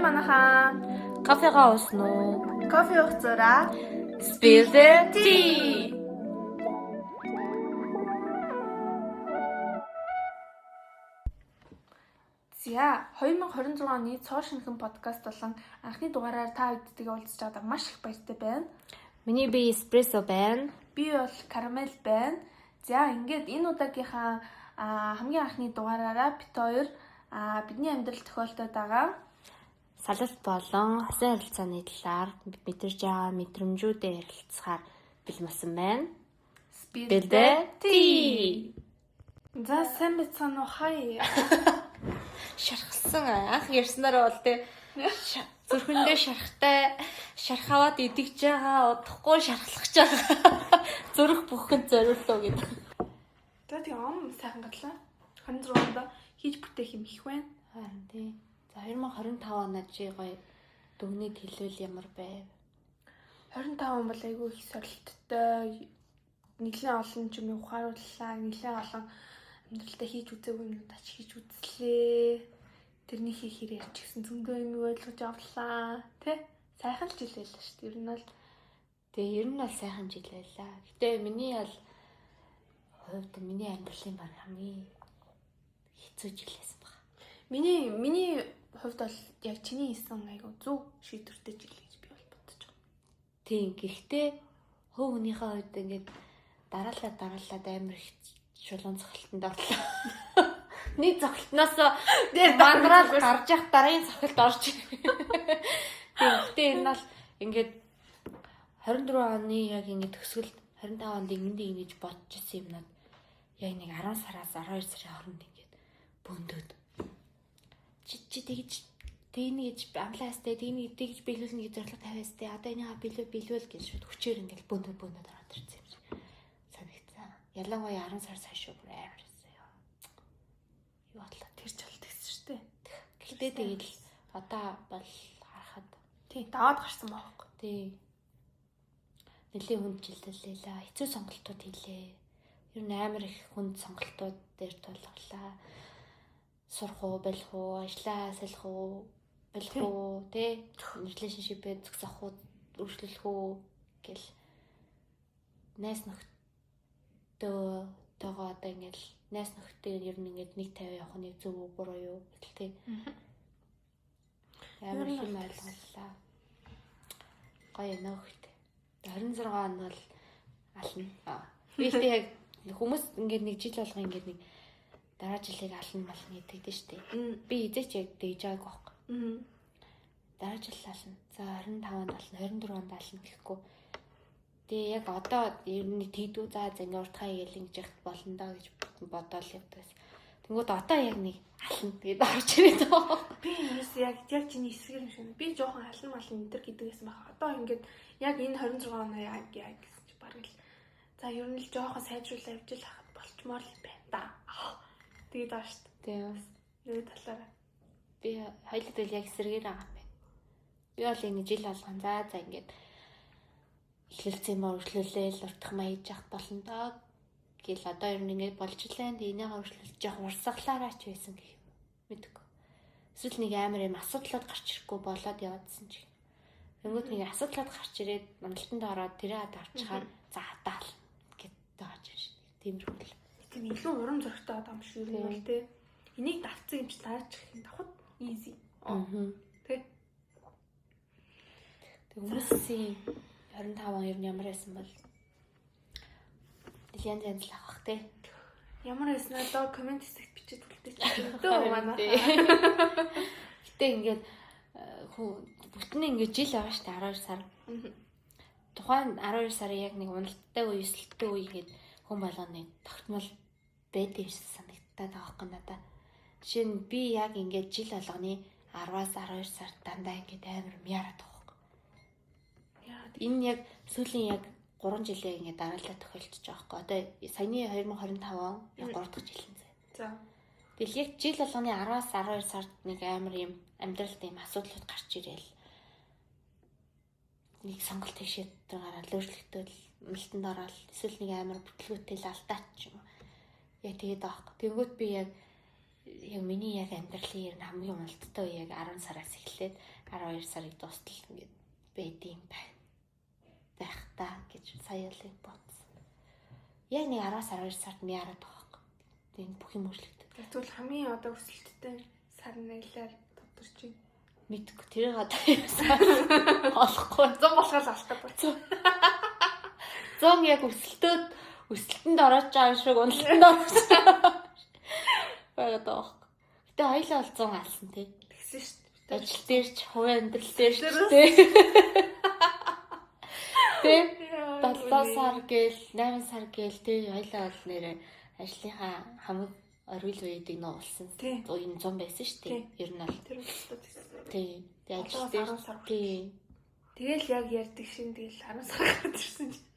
манайхаа кофегаа уусан уу? кофе уух зураа Spill the tea. За 2026 оны цоо шинхэн подкаст болон анхны дугаараар та бүдтэйгээ уулзч байгаадаа маш их баяртай байна. Миний би эспрессо байна. Би бол карамел байна. За ингээд энэ удаагийнхаа хамгийн анхны дугаараараа бит хоёр бидний амьдрал тохиолдоод байгаа Салалт болон хосын харилцааны талаар мэдэрж байгаа мэдрэмжүүдээр ярилцахаар бэлмсэн байна. Spill the tea. За сайн бацхан уу хай. Шархсан анх ярьснараа бол тэ зүрхэндээ шархтай шархаваад идэгж байгаа удахгүй шархлах гэж байгаа. Зүрх бүхэнд зориуллоо гэдэг. Тэгээд ам сайхан гатлаа. 26-нд хийж бүтээх юм их байна. Харин тий. За 2025 оноо чи гоё дүгнээд хэлвэл ямар байв? 25 он бол айгүй их сорилттой. Нэлээд олон юм ухаарууллаа. Нэлээд олон амьдралдаа хийж үзээгүй юмудаа ч хийж үзлээ. Тэрний хийх хэрэг ярьж гисэн зөндөө юм ойлгож авлаа. Тэ? Сайхан л жил байлаа шүү дээ. Ер нь бол Тэгээ ер нь бол сайхан жил байлаа. Гэтэ миний бол хувьд миний амьдралын баг хамгийн хэцүү жил байсан баг. миний хувьд бол яг чиний хийсэн айгүй зөв шийдвэртэй жил гэж би бол бодож байна. Тийм. Гэхдээ хөв хүнийхээ хувьд ингээд дараалаад амар их шулуун цохилтонд орлоо. Нэг цохилтноос дээр мандраад гарч явах дараагийн цохилт орж ирээ. Гэхдээ энэ бол ингээд 24 оны яг ингээд төсгөлд 25 онд ингэж бодож ирсэн юмнууд яг нэг 10 сараас 12 сарын хооронд ингээд бөндөөд чи тэгнэж амлаастай тэгж биелүүлнэ гэж зорилго тавиастай одоо энийгээ биелүүл гэж шууд хүчээр ингээд бөндөөд ороод ирсэн юм шиг санагцсан. Ялангуяа 10 сар цааш бүр амар ирсэн ёо. Юу бодлоо Тэр ч бол тэгсэн шүү дээ. Гэхдээ тэгэл одоо бол харахад тий даваад гарсан байхгүй. тий нэлийн хүнд жилдэллээ. Хэцүү сонголтууд хийлээ. Ер нь амар их хүнд сонголтууд дээр тулгарлаа. Сурах уу, болох уу, ажиллаа салах уу, болох уу, тий relationship-ээ зогсоох уу, үргэлжлүүлэх үү гэл найс нөхдөйгөө одоо ингээл найс нөхдөйг ер нь ингээд нэг тавь явах нэг зөв үү, буруу юу гэл тий. Амар их юм ойлголаа. Гоё нөхд. 26 он бол ална. Би л яг хүмүүс ингээд нэг жил болго ингээд нэг дараа жилийг ална мална гэдэг дээ штэ. Би эзэж яг дэж байгааг байхгүй. Дараа жил ална. За 25 онд ална, 24 онд ална гэхгүй. Тэгээ яг одоо ер нь тэгдүү за ингээ уртхаа игээл ингэж яхад болно даа гэж бодоол явдагс. Тэнгүүд одоо яг нэг ална тэгээд орж ирээд байгаа. Би юус яг чиний эсрэг юм шиг. Би жоохон алан малын энэ төр гэдэг байсан байх. Одоо ингээд яг энэ 26 оноо яг гэсэн чи баг л. За ер нь л жоохон сайжруулах явж л хахад болчмоор л байна да. Тэгээд байгаа шүү дээ. Тийм. Нэг талаараа. Би хоёулаа л яг эсрэгээр байгаа юм байна. Би бол энэ жил болгон за ингээд эхлэлцээ мөржлүүлээл уртх маяг хийж явах болно доо гэл одоо ер нь ингээд болж лээ. Энийгээ өөрчлөлж явах урсгалаараа ч байсан гэх юм. Мэдгүй. Эсвэл нэг амар юм асуудлууд гарч ирэхгүй болоод яваадсэн ч. Тэнгүүд нэг асуудлууд гарч ирээд амлалтанд ороод тэрээ авчихаар за хатаал гэд тааж шин. Тиймэрхүү л. Тийм илүү урам зоригтой адам шүү юм бол тээ. Энийг давцсан юм чи таарч их юм давхад easy. Тэг. Хүмүүсийн 25 он ер нь ямар байсан бол янз янз л авах тий. Ямар байсан одоо комент хэсэгт бичиж үлдээч. Дөө манай. Гэтэ ингээд бүтэн ингээд жил байгаа штэ 12 сар. Тухайн 12 сарын яг нэг уналттай үе, эсэлттэй үе гээд хүн болгоны тогтмол байдаг юм шиг санагдаад байгаа хэрэг надаа. Жишээ нь би яг ингээд жил болгоны 10-аас 12 сар дандаа ингээд амар мяараад байгаа хэрэг. Энэ яг сүүлийн яг 3 жилээ ингээд дараалал тохиолдож байгаа хэрэг. Одоо саяны 2025 он яг 3 дахь жил юм зэ. За. Тэгэл яг жил болгоны 10-аас 12 сард нэг амар юм амьдралд юм асуудлууд гарч ирээл нэг сонголт хийшээд гараад өөрчлөлтөд мэлтэнд ороод эсвэл нэг амар бүтлгүүтэй л алдаач юм. Яг тэгээд аахгүй. Тэнгүүт би яг яг миний яг амьдралын ер нь хамгийн уналттай үе яг 10 сараас эхлээд 12 сарыг дуустал ингээд байдığım байх та гэж сая л бодсон. Яг нэг 10-12 сард ми хараад байгаа. Тэгээд бүх юм өөрчлөгдөв. Тэгвэл хамгийн одоо өсөлттэй сар нэлээр тодорч байна. Мэдгүй тэрийг одоо олохгүй. 100 болохоор алдах болсон. 100 яг өсөлтөнд ороод байгаа шиг уналтанд ороод байгаад байгаа. Гэтэ хоёлаа бол 100 алсан тий. Тэгсэн шүү дээ. Ажил дээр ч, хувийн амьдрал дээр ч тий. Тэ 7 сар гээл 8 сар гээл тий хоёлаа бол нэрээ ажлынхаа хамаг орвил үеийг нуулсан. Тий. Энэ 100 байсан шүү дээ. Ер нь бол Тэр өсөлтөд гэсэн. тий. Тэгээд ажил дээр тий. Тэгэл яг ярьдаг шин тэгэл 10 сар гарч ирсэн чинь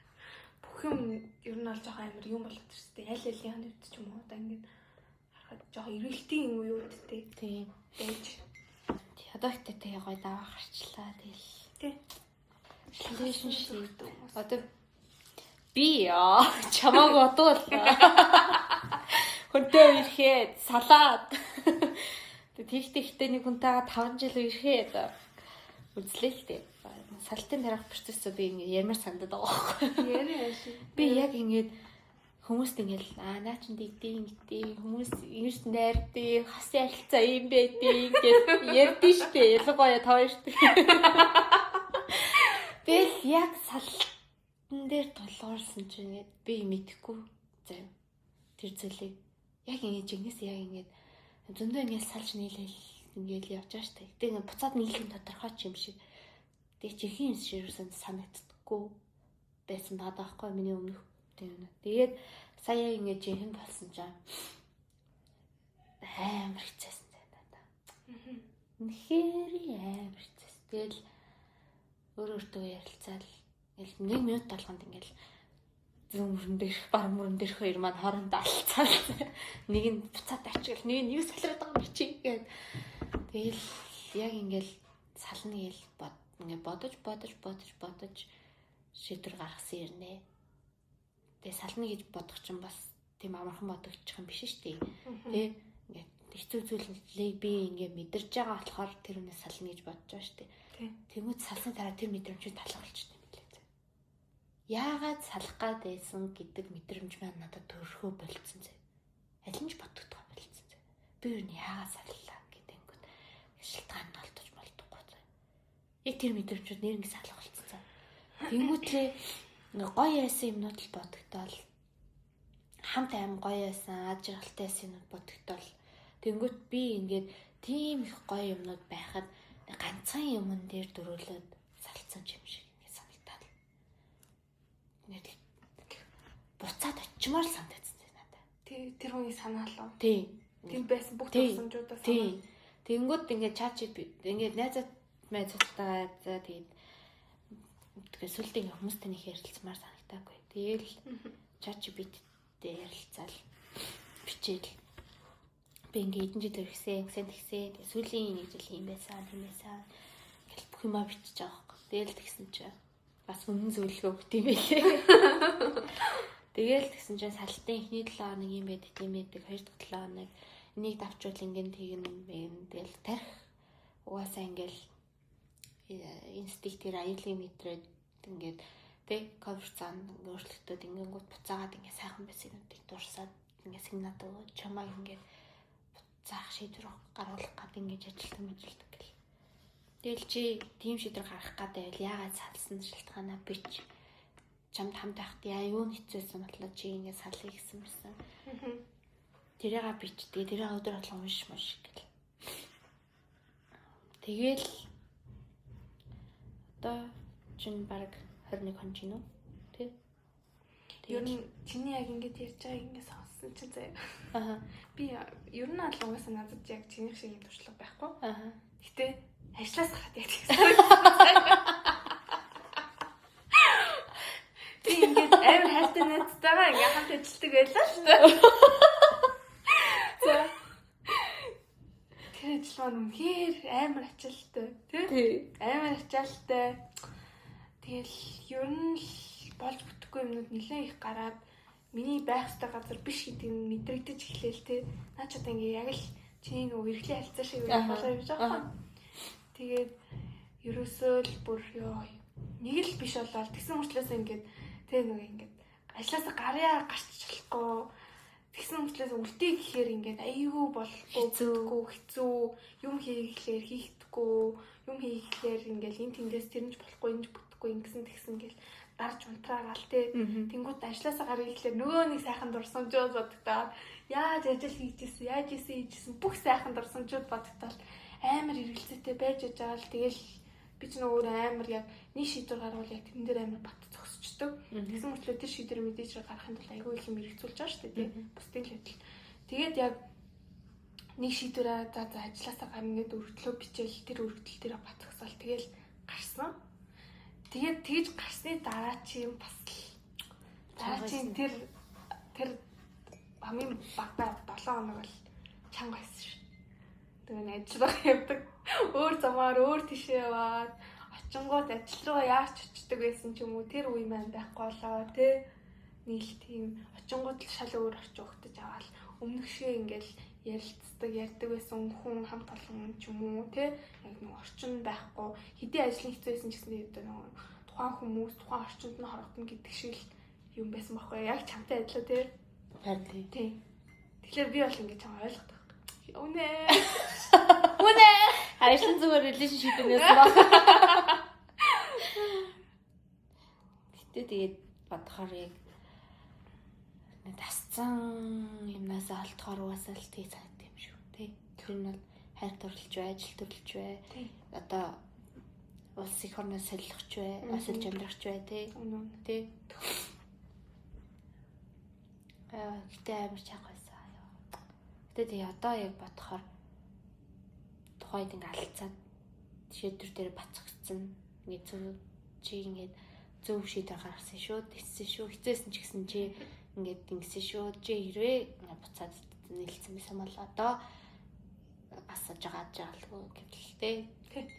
бүх юм ер нь бол жоохон амар юм болоод ирсэн. Аль алийн хувьд ч юм уу одоо ингээд харахад жоохон эргэлтийн үеуд тий. байж. Одоо ихтэй тий гоё даваа гарчлаа тэгэл. Тий. Relationship одоо би чамааг бодвол хүнтэй ирэхэд салаад тэгтээ нэг хүнтэйгээ 5 жил ирэхэд үзлээ л дээ. Салтын дараах процессоо би ингэ ярмаар санагдаад байгаа байхгүй. Яриа шиг. Би яг ингэж хүмүүст ингээл наа чин дийдээ хүмүүс ингэж найрдээ хасын харилцаа юм байдیں۔ гэж ярьдээ штэ. Ялангуяа тоо штэ. Тэгэл яг салтан дээр толгоорсон чинь ингээд би мэдэхгүй заяа. Тэр зүйлийг яг ингэж ингээс яг ингэж зөндөө ингэж салж нийлээл ингээд явж байгаа штэ. Гэтэ ингээд буцаад нийлэх тодорхой ч юм шиг. Тэг чихийн юм ширсэн санагддаггүй байсан таахгүй миний өмнөх тийм үү. Тэгээд сая ингэж жихэн болсон ч амар хэцээсэн даа. Үнэхээр амар хэцээс. Тэгэл өөртөө ярилцаал ингээл 1 минут болгонд ингээл зүүн мөрөн дээрх баг мөрөн дээрх хоёр маань хоорондоо алцаал. Нэг нь буцаад ачигл нэг нь юу салраад байгаа юм чи гээд. Тэгэл яг ингээл сална гээл ингээ бодож шийдвэр гаргасан юм. Тэгээ сална гэж бодох чинь бас тийм амархан бодогдчих юм биш шүү дээ. Тэ ингээ хэцүү зүйлээ би ингээ мэдэрч байгаа болохоор тэр үнэ сална гэж бодож байгаа шүү дээ. Тэнгүүд салсан дараа тэр мэдрэмжийг талах болчихсон юм билээ. Яагаад салах гад байсан гэдэг мэдрэмж маань надад төрхөө болцсон зэ. Аль нь ч бодогдох болцсон зэ. Би юу яагаад саллаа гэдэнгүүт шилтгаанд олдож болдохгүй зэ. Яг тэр мэдрэмжүүд нэрнгээ салах болцсон. Тэнгүүтлээ гоё яасан юмнууд л бодогдоол. Хамт аим гоё яасан, аж аргалтай яасан юмнууд бодогдоол. Тэнгүүт би ингээд тийм их гоё юмнууд байхад ганцхан юмн дээр дөрүүлээд салцсан юм шиг ингэ санагдаад. Нэг буцаад очимоор санагдсан надад. Тэр хүний санаалуу. Тийм байсан бүх тусламжуудаа санаа. Тэнгүүд ингэ чаачи ингэ найзаад за тэгээд сүлдийн хүмүүстэй нэг ярилцмаар санагдаагүй. Тэгээл чаачи биттэй ярилцаал бичээл. Би ингээ эдэн жил тэгсэн. Сүүлийн нэг жил юм байсан. Ингээл бүх юмаа бичиж байгаа хөөх. Тэгэл тэгсэн чинь бас үнэн зөвлөгөө өгт юм байлээ. Тэгэл тэгсэн чинь салтын эхний 7 хоног юм байдаг тийм байдаг. 2 дахь 7 хоног энийг давчвал ингээд тэгнэ. Тэгэл тарих угаасаа ингээл инстинктээр аюулын мэдрээд ингээд тэг конверцан өөрчлөлтөд ингээд буцаагаад ингээд сайхан байсан юмыг дурсаад ингээд сигнал өгөөд чамайг ингээд заах шийдвэр гаргуулах гэдэг ингэж ажилтдаг гэл. Тэгэл чи тийм шийдвэр гаргах гэдэг байл яагаад салсан шалтгаанаа бич. Чамд хамт байхад юу хэцүүсэн бодлоо чи ингэ салъя гэсэн байсан. Тэрийгээ бич. Тэгээ тэрийг өдөр болгон уншмаш гэл. Тэгэл одоо чин баг 21 хон ч юм уу? Тэ? Ер нь чиний яг ингэж ярьж байгааг ингэ сонссон чинь заяа. Би ер нь аль угаасаа надад яг чиний шиг юм туршлага байхгүй. Гэтэ ажлаас гараад яг тэгсэн. Би ингэж амар хайртай найзтайгаа ингэ хамт ажилладаг байлаа шүү дээ. За. Тэр ажил маань үнэхээр амар ачаалттай. Тий? Амар ачаалттай. Тэгэл ер нь болж бүтэхгүй юмнууд нэлээд их гараад миний байх ёстой газар биш гэдгийг мэдрэгдэж эхлээл те. Наа ч одоо ингээ яг л Чи нөгөө эрхлийн харилцаа шиг болоо явж байгаа. Тэгээд ерөөсөө л бүр ёо нэг л биш болоод тэгсэн мөртлөөс ингээд тэг нөгөө ингээд ажлаасаа гарьяа гарч болохгүй. Тэгсэн мөртлөөс үлдээ гэхээр ингээд аюу болохгүй хэцүү юм хийхлээр хийхдэггүй юм хийхлээр ингээд энэ тэндээс тэрнж болохгүй энэ бүтэхгүй ингэсэн тэгсэн гэл дарж унтраагаал те. Тэнгүүд ажлаасаа гарах гэхлээр нөгөө нэг сайхан дурсамжууд бодогдоод яаж ажил хийжсэн бүх сайхан дурсамжууд бодогдоод амар эргэлзээтэй байж байгаа л тэгэл би ч нөгөө амар яг нэг шийдвэр гаргавал яг тэрэн дээр амар бат зогсчдөг. Тэгсэн мөртлөө тэр шийдвэр мэдээж гаргахын тулд айгүй их юм хэрэгцүүлж байгаа шүү дээ тий. Бусдын л адил. Тэгээд яг нэг шийдвэрээ за ажилласаа гарна гэдэг өргөдлөө бичээл тэр өргөдөл дээр бат зогсоол тэгэл гарсан. Тэгээд тэгж гарсны дараа чи юм бас дараа чи тэр хамгийн бага 7 хоног бол чанга байсан шүү. Тэгээд ажиллах явдаг. Өөр замаар өөр тишээ яваад очингууд ажил руугаа яарч очдөг байсан ч юм уу тэр үе маань байхгүй болоо тий. Нийл тийм очингууд л шал өөр орч өгдөж аваад өмнөх шиг ингээл ярилцдаг ярьдаг байсан хүн хамт олон ч юм уу тий. Яг нэг орчин байхгүй хэдий ажлын хэцүү байсан ч гэсэн нөгөө тухайн хүмүүс тухайн орчинд нь хорогдно гэдэг шиг л юм байсан байхгүй яг чамтай адилхан тий. Харин тий. Тэгэхээр би бол ингэж чам ойлгодог. Үнэ. Хайшин зүгээр relationship нэрсэн баг. Тэгээд бодохоор яг тасцсан юмнаас алдахаар угаасаа л тий цаад юм шүү тий. Тэр нь бол хайр дурлж бай, ажил төрлж бай. Одоо улс их орноос солихч бай, асалж амьдрахч бай тий. Тий. Гэтэ амар чагайсаа ёо. Гэтэ тий одоо яг бодохоор тухайд ингээ алцаад шийдвэр дээр бацгцсан. Ингээ зөв чи ингээ зөв шийдвэр гаргасан шүү, тэссэн шүү. Хизээсэн ч гэсэн чи ингээд ингэсэн шүү. Чи хэрвээ буцаад нийлсэн байсан бол одоо бас жаагаалгүй гэвэлтэй.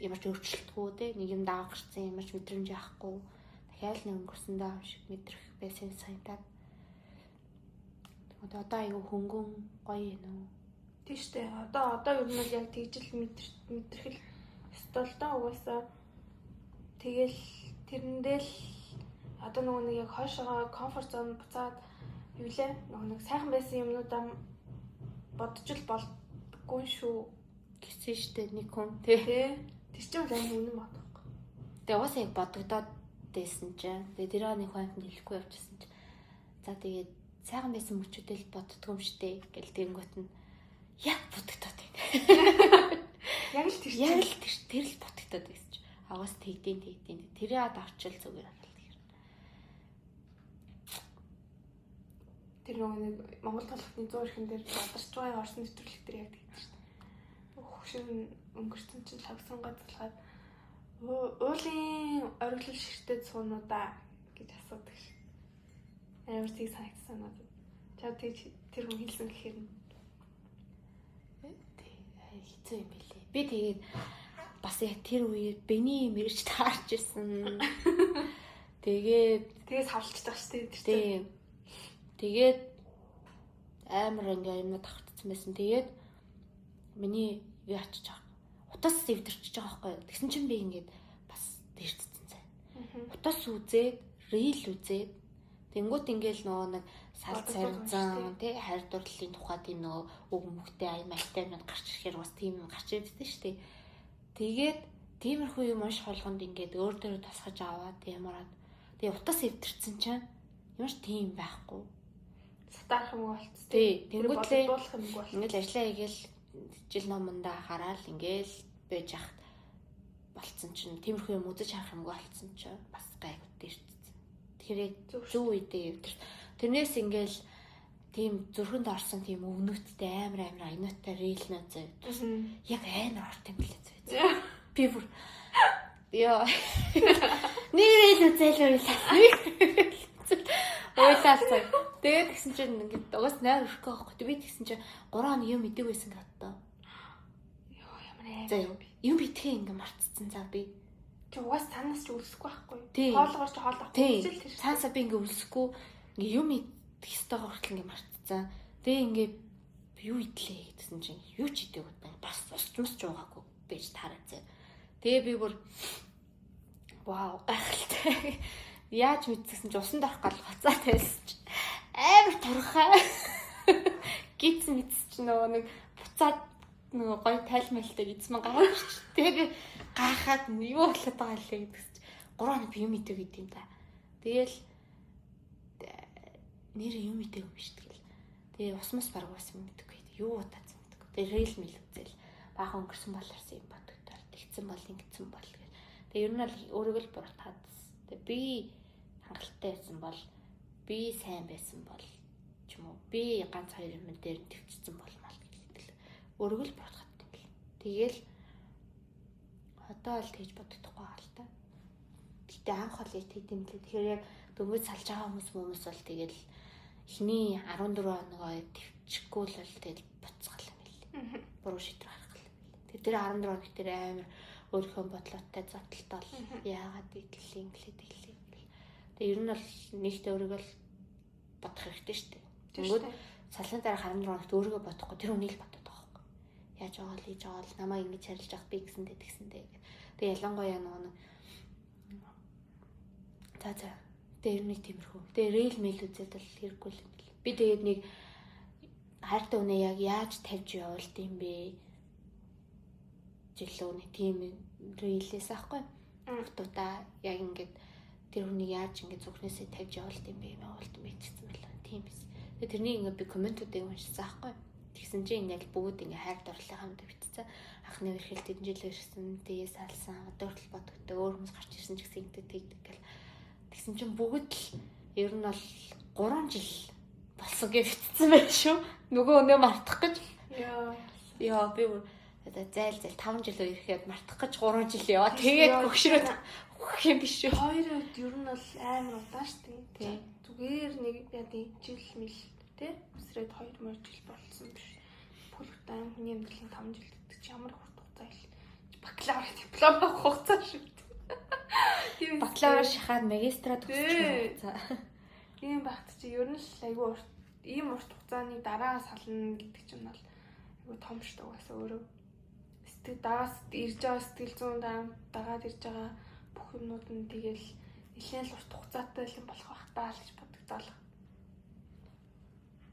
Ямар ч өөрчлөлтгүй те нэг юм даах гарсан ямар ч мэдрэмж яахгүй. Дахиад нэг өнгөрсөндөө юм шиг мэдрэх байсан санагдаад. Тэгээд одоо аюу хөнгөн гоё юм уу? Тийштэй. Одоо ер нь бол яг тэгжил мэдэрхэл стол доо угаасаа тэгэл тэрэндээ л одоо нөгөө нэг яг хойшоо комфорт зон буцаад юу лээ нөгөө нэг сайхан байсан юмнуудаа бодож л болдгоо шүү гэсэн штэ нэг хүн тий. Тэр чинь л амар үнэн бодохгүй. Тэгээ угаасаа яг бодогдоод байсан чинь тэгээ тэр нэг хүнд хэлэхгүй явчихсан чинь за тэгээд сайхан байсан мөчүүдэл боддгоо юм штэ гэл тэгэнгүүт нь яг бодогдоод байна. Яг л тэр л бодогдоод байсан чинь агаас тэгдээн тэрээ авчил зүгээр харал гэр. Тэр нэг Монгол толготны 100 эрхэн дээр бадарч байгаа орсон нэвтрүүлэг дээр яг тэгдэж шүү дээ. Хөшин өнгөрсөн чинь лавсан газлахад уулын ориглол ширтээд суунуудаа гэж асуудаг ш. Амар тийг санагдсан надад. За тэр хүн хэлсэн гэхээр хэцүү юм билээ. Би тэгээд бас яг тэр үеэр бэний мэрэж таарч ирсэн. Тэгээд савлцдаг шүү дээ. Тэгээд амар ингээ юмнууд тавцсан байсан. Тэгээд миний юу ачиж байгаа. Утас эвдэрчиж байгаа байхгүй юу. Тэгсэн чинь би ингээд бас дэрчсэн цай. Утас үзээд, рил үзээд тэнгуут ингээл нөгөө нэг салт сарнзан тий хайр дурлалын тухай тийм нөгөө өг мөхтэй аян маятай юмнууд гарч ирэхээр бас тийм юм гарч ирдэ шүү дээ. Тэгээд тиймэрхүү юм унших болгонд ингээд өөр дөрөв тасгаж аваад ямараад тэгээ утас эвдэрсэн чинь ямар ч тийм байхгүй. Сатарах юм болц тий. Тэнгүүтлээ ингээл ажиллаа хийгээл жил номондоо хараад ингээл байж хат болцсон чинь тиймэрхүү юм үзэж харах юмгүй болцсон чинь бас гайгүй дэрчсэн. Тэгэхээр зөв үедээ тэрнээс ингээл тийм зүрхэнд орсон тийм өвнөттэй амар аюунтай рилнэ зөө. Яг амар орт юм билээ зөө. Би бүр яа нэрэл үзэлээ ойлаалцаа. Тэгээд тэгсэн чинь ингээд угаас найр өрхөх байхгүй. Би тэгсэн чинь 3 хоног юм идэг байсан гэдээ. Йоо ямар амар юм битгий ингээд мартцсан за би. Чи угаас цаанаас ч үлсэхгүй байхгүй. Хоолгоор ч хоолох. Цаасаа би ингээд үлсэхгүй ингээд юм идэх ёстойгоо хүртэл ингээд мартцсан. Тэгээ ингээд Би юу идлээ гэсэн чинь юу ч идэв удаа бас усч уугаагүй байж таарацээ. Тэгээ би бүр вау гайхалтай. Яаж мэдсэн чинь усан дорох гал гоцаа тавьсан чинь амар турхаа. Гиз мэдс чинь нөгөө нэг буцаад нөгөө гоё тайлмалтай эзмэн гараад чи. Тэгээ би гайхаад юу болоод байгаа лээ гэдэгс чи. 3 хоног би юм идэв гэдэг юм да. Тэгээл нэр юм идэв юм биш тэгэл. Тэгээ усмас баг ус юм мэдэггүй. Юу утаасан мэдэггүй. Тэгээ рейл мэл үзэл баахан өнгөрсөн болоорсон юм бодогдол. Тэгсэн бол ингэсэн бол гэх. Тэгээ ер нь л өөрийгөө л буруутгаад. Тэгээ би хангалттай байсан бол би сайн байсан бол ч юм уу би ганц 2 юм дээр төвчсөн болмал гэдэг л өөрийгөө л буруутгаад юм л. Тэгээл одоо л тэгж бодогдохгүй байгаа л та. Гэтэ анх бол яг тийм лээ. Тэгэхээр яг дөнгөж салж байгаа хүмүүс бол тэгэл эхний 14 хоногоо төвчгүй л бол тэгэл буцгал юм лээ. Буруу шийдвэр гаргах юм лээ. Тэр 14 хоног дээр амар өөрийнхөө бодлоотой зодтолтой яагаад идлээ инглээд хэлээ. Тэгээ ер нь бол нэгтэй өөрийгөө л бодох хэрэгтэй шүү дээ. Тэнгүүд салхины дараа 14 хоногт өөрийгөө бодохгүй тэр үнийг л бодоод байгаа байхгүй. Яаж байгаа л хийж байгаа л намайг ингэж харилж авах би гэсэндээ тэгсэндээ. Тэгээ ялангуяа нөгөө за дээр нэг тиймэрхүү. Тэгээ рейл мэйл үзээд л хэрэггүй л юм бэл. Би тэгээд нэг хайртай үнэ яг яаж тавьж явуулд юм бэ? Жилөө нэг тийм рейлээс аахгүй. Фотота яг ингээд тэр хүнийг яаж ингэж зүгнээсээ тавьж явуулд юм бэ? Явуулд юм бичсэн байлаа. Тийм биз. Тэгээ тэрний ингээд би комментуудыг уншсан аахгүй. Тэгсэн чинь яг бүгд ингээ хайр дурлалын хамт бичсэн. Анхны үргэлж тэдэн жил ирсэн, тэгээ салсан, одоо хүртэл бодогддог, өөр хүмүүс гарч ирсэн ч гэсэн ингэдэг тэгдэг гэл. Тэгсэн чинь бүгд л ер нь бол 3 жил болсон гэж бичсэн байх шүү. Нөгөө өнөө мартах гэж. Яа би зайл 5 жил ирэхэд мартах гэж 3 жил яваа. Тэгээд гөгшрөөд өгөх юм биш үү? Хоёрод ер нь бол амар удаан шүү дээ. Зүгээр нэг яа жил мэл тий өсрээд 2 жил болсон биш. Бүлгтэн хүний амьдралын 5 жил гэдэг чи ямар хурд хугацаа ил. Бакалавр диплом авах хугацаа шүү. Тийм бакалавр шахаад магистра төгсчих хугацаа. Ийм багт чи ер нь л айгүй урт ийм урт хугацааны дараа сална гэдэг чинь бол айгүй том шүү дээ угаасаа өөрөө. Сэтгэл дагаас ирж байгаа сэтгэл зүйн дагаад ирж байгаа бүх юмнууд нь тэгэл нэлээд л урт хугацаатай юм болох байх таа л гэж бодогдоол.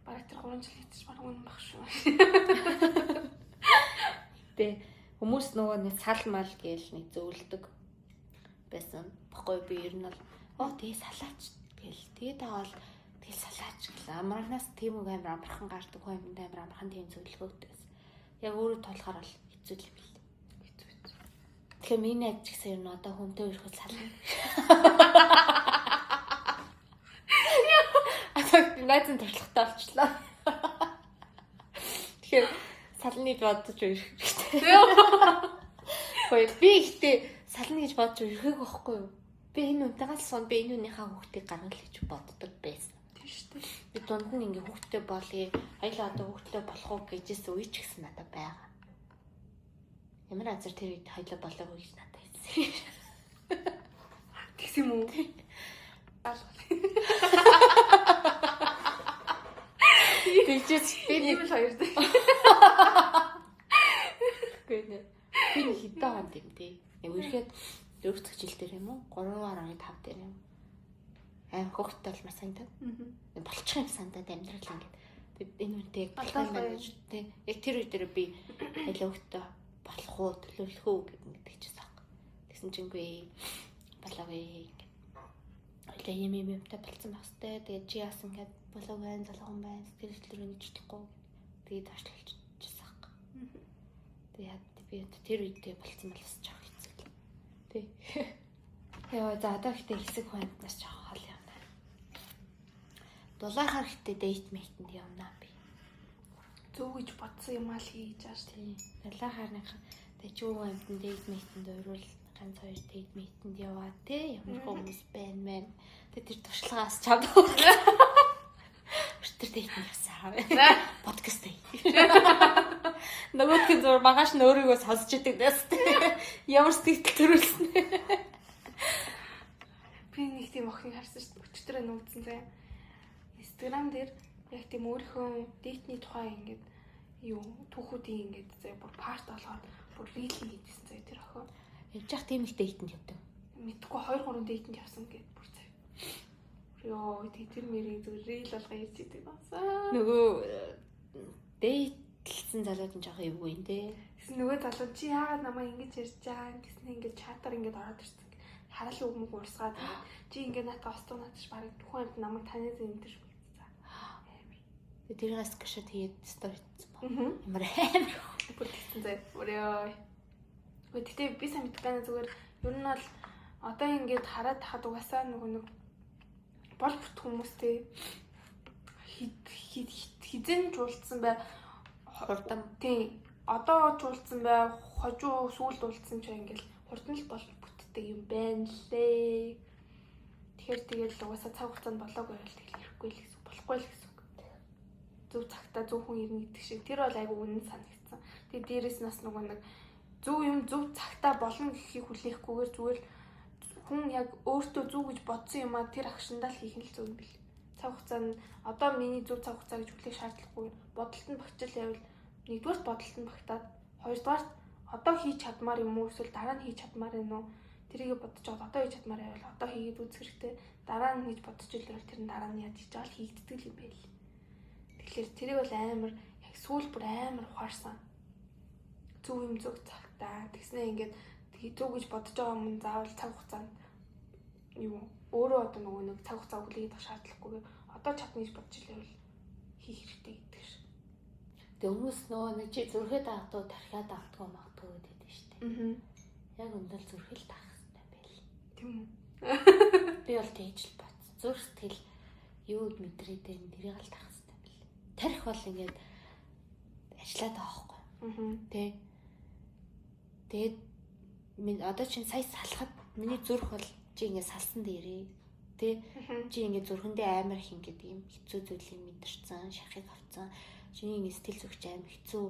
Бараг тэр 3 жил хийчих баг үнэн баг шүү. Тэ хүмүүс нөгөө нэг сал мал гээл нэг зөөлдөг байсан. Баггүй би ер нь бол тэгээ салаач гээл тэгээд аваад тэгэл салаач гэл амарнаас тийм үг амар амархан гардаг хүн амар амархан тийм зөвлөгөөтэй байсан. Яг өөрөө толохоор бол хэцүү л юм бэл. Хэцүү. Тэгэхээр миний аж гэсэн юм одоо хүнтэй ирэхэд сална. Найзын туршлагатай болчлаа. Тэгэхээр салны бодож ирэх хэрэгтэй. Хөөе би ихтэй сална гэж бодож ирэхэг байхгүй юу? Би энэ үнтэйгээс сон би энэ үнийхээ хүүхдийг гаргал гэж боддог байсан. Тийм шүү дээ. Би дунд нь ингээ хүүхдтэй болъё. Хоёлаа одоо хүүхдтэй болох уу гэжээс үе ч гэсэн надад байгаа. Ямар азар тэр үед хоёлаа болоогүй гэж надад хэлсэн. Тэгс юм уу? Тэгжээс би нэг л хоёр дээ. Гэнэ. Би нэг хитэ ханд юм тий. Яг ирэхэд 4 дахь жил дээр юм уу? 3.5 дээр юм. Аим хөөхтэй бол маш сандаа. Болчих юм сандаад амьдрал ингээд. Энэ үнтэй болох юм байна шүү дээ. Яг тэр үе дээр би хоёлаа хөөхтэй болох уу, төлөвлөх үү гэдэг чийсэн баг. Тэгсэн чингүй болоогүй. Хоёлаа юмтай болцсон байх хэвээр. Тэгээд чи яасан гэд болоо байна, залгуун байна, сэтгэл хөдлөлөөр ингэж чадахгүй. Тэгээд таашлуулчихсан баг. Тэгээд би тэр үедээ болцсон болохос жоох хэцүү л. Тэ. Яа за одоо ихтэй хэсэг хүнээс жоох хол юм байна. Дулаахаар ихтэй дейт мэйтэнд явнаа би. Зөв гэж бодсон юм аа л хийж ааш тий. Дулаахаар нэг дэжүү амтнд дейт мэйтэнд ойрвол ганц 2 дейт мэйтэнд яваа те. Ямар хүмүүс байна мэн. Тэгээд тэр туршлагаас чамд тэр дейт нэвсаа. Подкаст дээ. Нөгөөдгөө зур магаш нь өөрийгөө сонсч идэг дэс те. Ямар сэтгэл төрүүлсэн. Би нэг тийм охин харсан шүү дээ. Өчтөрөө нүүдсэн заяа. Instagram дээр яг тийм өөрийнхөө дейтний тухай ингээд юу түүхүүдийн ингээд заяа бүр парт болохоор бүр рил хийдсэн заяа тэр охин. Явж явах тийм их дэйтэнд явдаг. Мэдгүй 2-3 дэйтэнд явсан гэд бүр заяа. Ёо тэр мэрийг зүгээр рил болгоо ярьж идэг басаа. Нөгөө дээдлсэн залууд нь жоохон эвгүй юм те. Гэсэн нөгөө залуу чи яагаад намайг ингэж ярьж байгаа гэсэн ингээд чатаар ингээд ороод ирсэн. Хараал өмнөг уурсгаад чи ингээд надад остоо надаш баг хүн амт намайг таниад юм тэр шүү. Тэрээс скриншот хийгээд стори хийсэн ба. Ямар бүр тэгсэн заяа. Өрөө. Гэхдээ би сайн мэдгүй байна зүгээр ер нь бол одоо ингээд хараад тахад угаасаа нэг бол бүрт хүмүүстэй хизэн жуулсан бай хурдан. Тийм. Одоо жуулсан бай хожуу сүүлд уулсан ч ингээл хурдан л бол бүтдэг юм байна лээ. Тэгэхээр угаасаа цаг хугацаанд болоогүй байл тэгэл ирэхгүй л гэсэн болохгүй л гэсэн. Зөв цагтаа зөв хүн ирнэ гэдэг шиг тэр бол айгүй үнэн санагдсан. Тэгээд дээрэс нас нэг зөв юм зөв цагтаа болно гэхийг хүлээхгүйгээр зүгээр хүн яг өөртөө зөв гэж бодсон юм а тэр агшиндаа л хийх нь л зөв юм бэл. Цаг хугацаанд одоо миний зөв цаг хугацаа гэж хүлээх шаардлагагүй. Бодолт нь багчил явал нэгдүгээр бодолт нь багтаад хоёрдугаар одоо хийж чадмаар юм уу эсвэл дараа нь хийж чадмаар юм уу тэрийг бодож байгаа одоо хийж чадмаар байвал одоо хийгээд үзэх хэрэгтэй. Дараа нь хийж бодож илэрвэл тэр нь дараа нь яаж хийж байгаа л хийгддэг юм байл. Тэгэхээр тэрийг бол амар яг сүүл бүр амар ухаарсан. Зөв юм зөв цагтаа тэгснээ ингээд зөв гэж бодож байгаа юм заавал цаг хугацаанд юу өөрөө одоо нөгөө нэг цаг хугацаа хүлээгээд шаардлагагүй. Одоо чадна гэж бодож илэрвэл хийх хэрэгтэй гэдэг ш. Тэг хүмүүс нөгөө нэг чи зүрхээ даагдуу тархиад даагдгүй магадгүй гэдэг шүү дээ. Яг өндөл зүрхэл даах хэрэгтэй байл. Тийм үү? Би бол тэгж л бат. Зүрх сэтгэл юу мэдрээд энэ тэрийг л даах хэрэгтэй байл. Тарих бол ингээд ажиллаад байгаа байхгүй. Тэ. Тэгээд минь одоо чинь сая салахад миний зүрх бол чи ингээд салсан дээрээ. Тэ. Чи ингээд зүрхэндээ амар их ингээд юм хэцүү зүйлийг мэдэрсэн, шахыг авцсан. Чиний ингээд сэтгэл зүгч амар хэцүү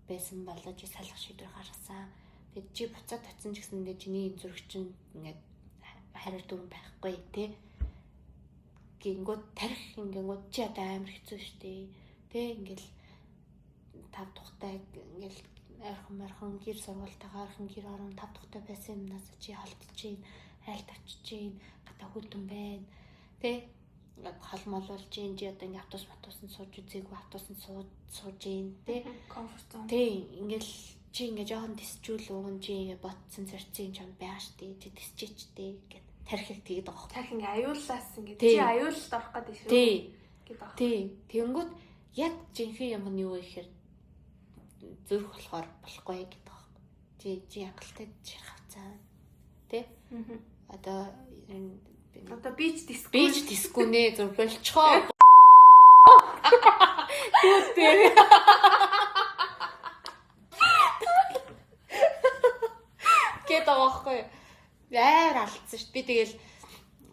байсан болоо чи салах шийдвэр гаргасан. Тэгээд чи буцаад татсан ч гэсэндээ чиний зүрх чинь ингээд хариу дүрэн байхгүй тий. Гингүүд тарих ингэнгүүд чи одоо амар хэцүү штэ. Тэ ингээл тав тухтай ингээл архан гэр сургуультайгаар архан гэр орон тав тухтай байсан юмнаас чи холдчихээн, айлт авчижээн, гадаа хүлдэн байна. Тэ халмалуулж чинь чи одоо ингээ автобуснд сууж үзээгүй автобуснд сууж ийн тэ комфорт зон. Тэ ингээл чи ингээ жоохон тисчүүл уун чи ингээ ботсон зарцын ч юм байгаа штэ. Чи тисчээч тэ гэд тархиг тэгээд байгаа. Тархи ингээ аюуллаас ингээ чи аюулд орох гэдэг шүү. Тэ гэдэг. Тэ тэгэнгүүт яг жинхэнэ юм нь юу вэ гэхээр зүрх болохоор болохгүй гэдэг байна. Чи янгалтай ширх авцаа. Тэ? Одоо бич диско нэ зүр болчихоо. Тэ. Гэдэг байхгүй. Амар алдсан шүү. Би тэгэл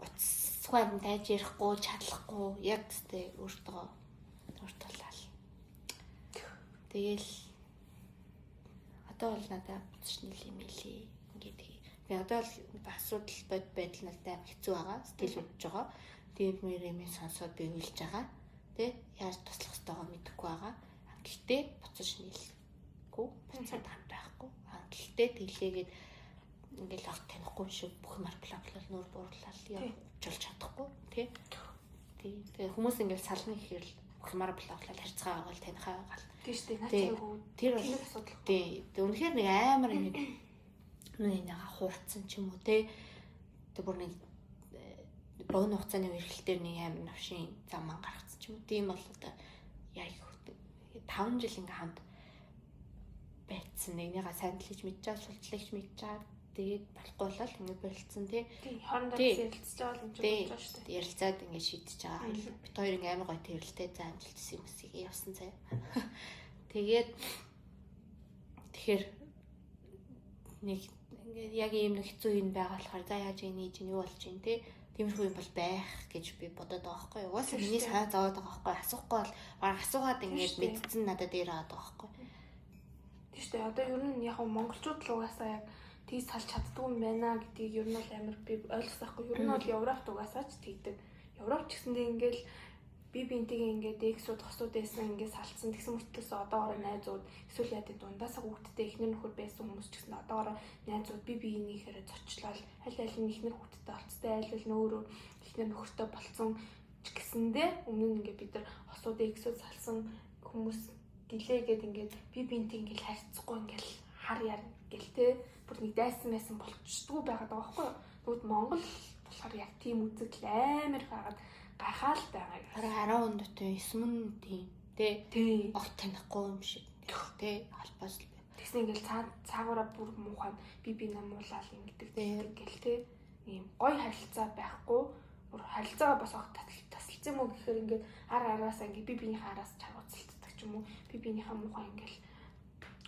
утасгүй юм дайж ярихгүй, чадлахгүй яг тэ өөртөө уртуулаад. Тэгэл одоо бол надад буцшны юм хэлий. Ингээд би одоо л асуудал байдал надад хэцүү байгаа. Сэтгэл хөдлөж байгаа. Тэгээд мөрөмийн сонсоод би үйлж байгаа. Тэ яаж туслах ёстойгоо мэдэхгүй байгаа. Гэхдээ буцшны хэлгүй, буцаад хамт байхгүй. Гэхдээ тэглээгээд ингээл огт танихгүй шиг бүх марплаплал нүүр буурлал явуулж чадахгүй тий. Тэгээ хүмүүс ингээл салны гэхээр бүх марплаплал харьцаа авал танихаа гал. Тийм шүү дээ. Нацаагүй. Тэр бол асуудал. Тий. Үнэхээр нэг амар нэг нэг хуурцсан ч юм уу тий. Тэг бүр нэг богино хугацааны үргэлжлэлээр нэг амар навшин зам гаргацсан ч юм уу. Тийм бол одоо яг 5 жил ингээм хамт байцсан. Нэгнийгаа сайн талж мэдчихад, султлагч мэдчихад тэгээд болохгүй болол ингэ болцсон тий. Хоорондоо ярилцж байгаа юм чинь болж шүү дээ. Ярилцаад ингэ шийдэж байгаа. Бид хоёр ингэ амар гоё тэрэлтэй за амжилтсан юм шиг явсан заяа. Тэгээд тэгэхээр нэг яг ийм нэг хэцүү юм байгаа болохоор за яаж ийний чинь юу болж юм тий. Тиймэрхүү юм бол байх гэж би бодоод байгаа байхгүй юу. Угаасаа миний санаа зовоод байгаа байхгүй юу. Асуухгүй бол асуугаад ингэ мэдсэн надад дээр байгаа байхгүй юу. Тийм шүү дээ. Одоо ер нь яг монголчууд л угаасаа яг тийг салж чаддгүй юм байна гэдгийг ер нь бол амар би ойлгосон байхгүй. Ер нь бол Европт угаасаа ч тэгдэг. Европ ч гэсэндээ ингээл би бинтийг ингээд эксүүд хосууд байсан ингээд салцсан тэгсэн мөртлөөс одоогоор найзууд эсвэл яа гэдэг дундаасаа хүүхдтэй ихнэр нөхөр байсан хүмүүс ч гэсэн одоогоор найзууд би биенийхээрээ зочлол аль аль нь ихнэр хүүхдтэй болцтой аль аль нь өөрөө ихнэр нөхөртэй болцсон ч гэсэндээ өмнө нь ингээд бид нар хосууд эксүүд салсан хүмүүс гэлээгээд ингээд би бинтийг ингээд харьцахгүй ингээд хар яар гэл те бүр нэг дайсан байсан болчдгүй байгаад байгаа байхгүй юу. Тэгвэл Монгол болохоор яг тийм үзэгдэл амар хагаад гайхаал байгаа. Хараа 10 өндөртэй 9 мөн тийм тий огт танихгүй юм шиг тий холбоос л байна. Тэгсэн ингээл цаагаараа бүр муухай би намуулаад ингэдэг гэл те ийм гоё харилцаа байхгүй бүр харилцаагаа бас огт тасалцсан юм уу гэхээр ингээд араасаа ингээд бибинийхээ араас чагууцалцдаг ч юм уу бибинийхээ муухай ингээл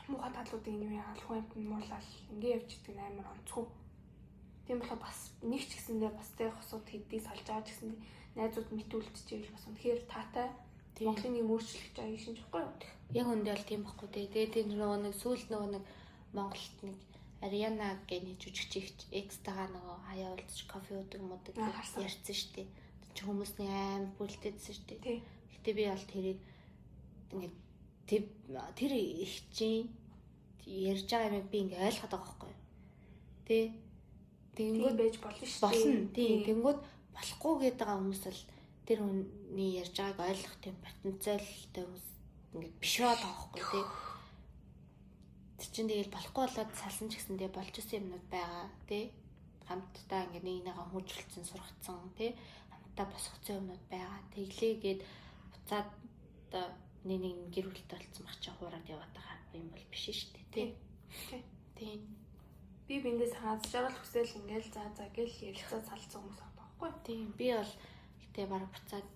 муухай тадлуудын юм яагаад хүн амт муулаад ингээд явж идэг амар онцгой. Тийм болохоор бас нэг ч гэсэндээ бас тэг хосууд хэдий салж байгаа ч гэсэн найзууд мэтүүлдчихвэл бас үнэхээр таатай Монголын нэг өөрчлөгч аяа шинж байхгүй юу? Яг үндэ бол тийм байхгүй тий. Тэгээд тэр нэг сүүлд нэг Монголд нэг Ариана гэний жүжигчигч X-тагаа нөгөө хаяа уулзч кофе уудаг муудаг ярьсан штеп. Тэг хүмүүс нэг амар бүлдээдсэн штеп. Гэтэ би бол тэрийг ингээд тэр их чинь ярьж байгаа юм би ингээд ойлгоод байгаа байхгүй юу? Тий. Тэнгүүд байж болно шүү дээ. Болно. Тий. Тэнгүүд болохгүй гэдэг хүмүүс бол тэр хүний ярьж байгааг ойлгох тийм потенциалтай хүмүүс ингээд биш байгаа байхгүй тий. Тэр чинь тэгэл болохгүй болоод салсан ч гэсэндээ болж исэн юмнууд байгаа тий. Хамтдаа ингээд нэг нэгээ хүчилсэн сургацсан тий. Хамтдаа босгоцсон юмнууд байгаа. Тэглээгээд буцаад нэг гэр бүлтэй болсон баг чи хуураад яваад байгаа юм бол биш шүү дээ тий. Тий. Би биндээс хааж байгаа л хүсэл ингээл за гэл ярилцаа салцсан хүмүүс байгаа байхгүй. Тийм би бол гэтээ баг буцаад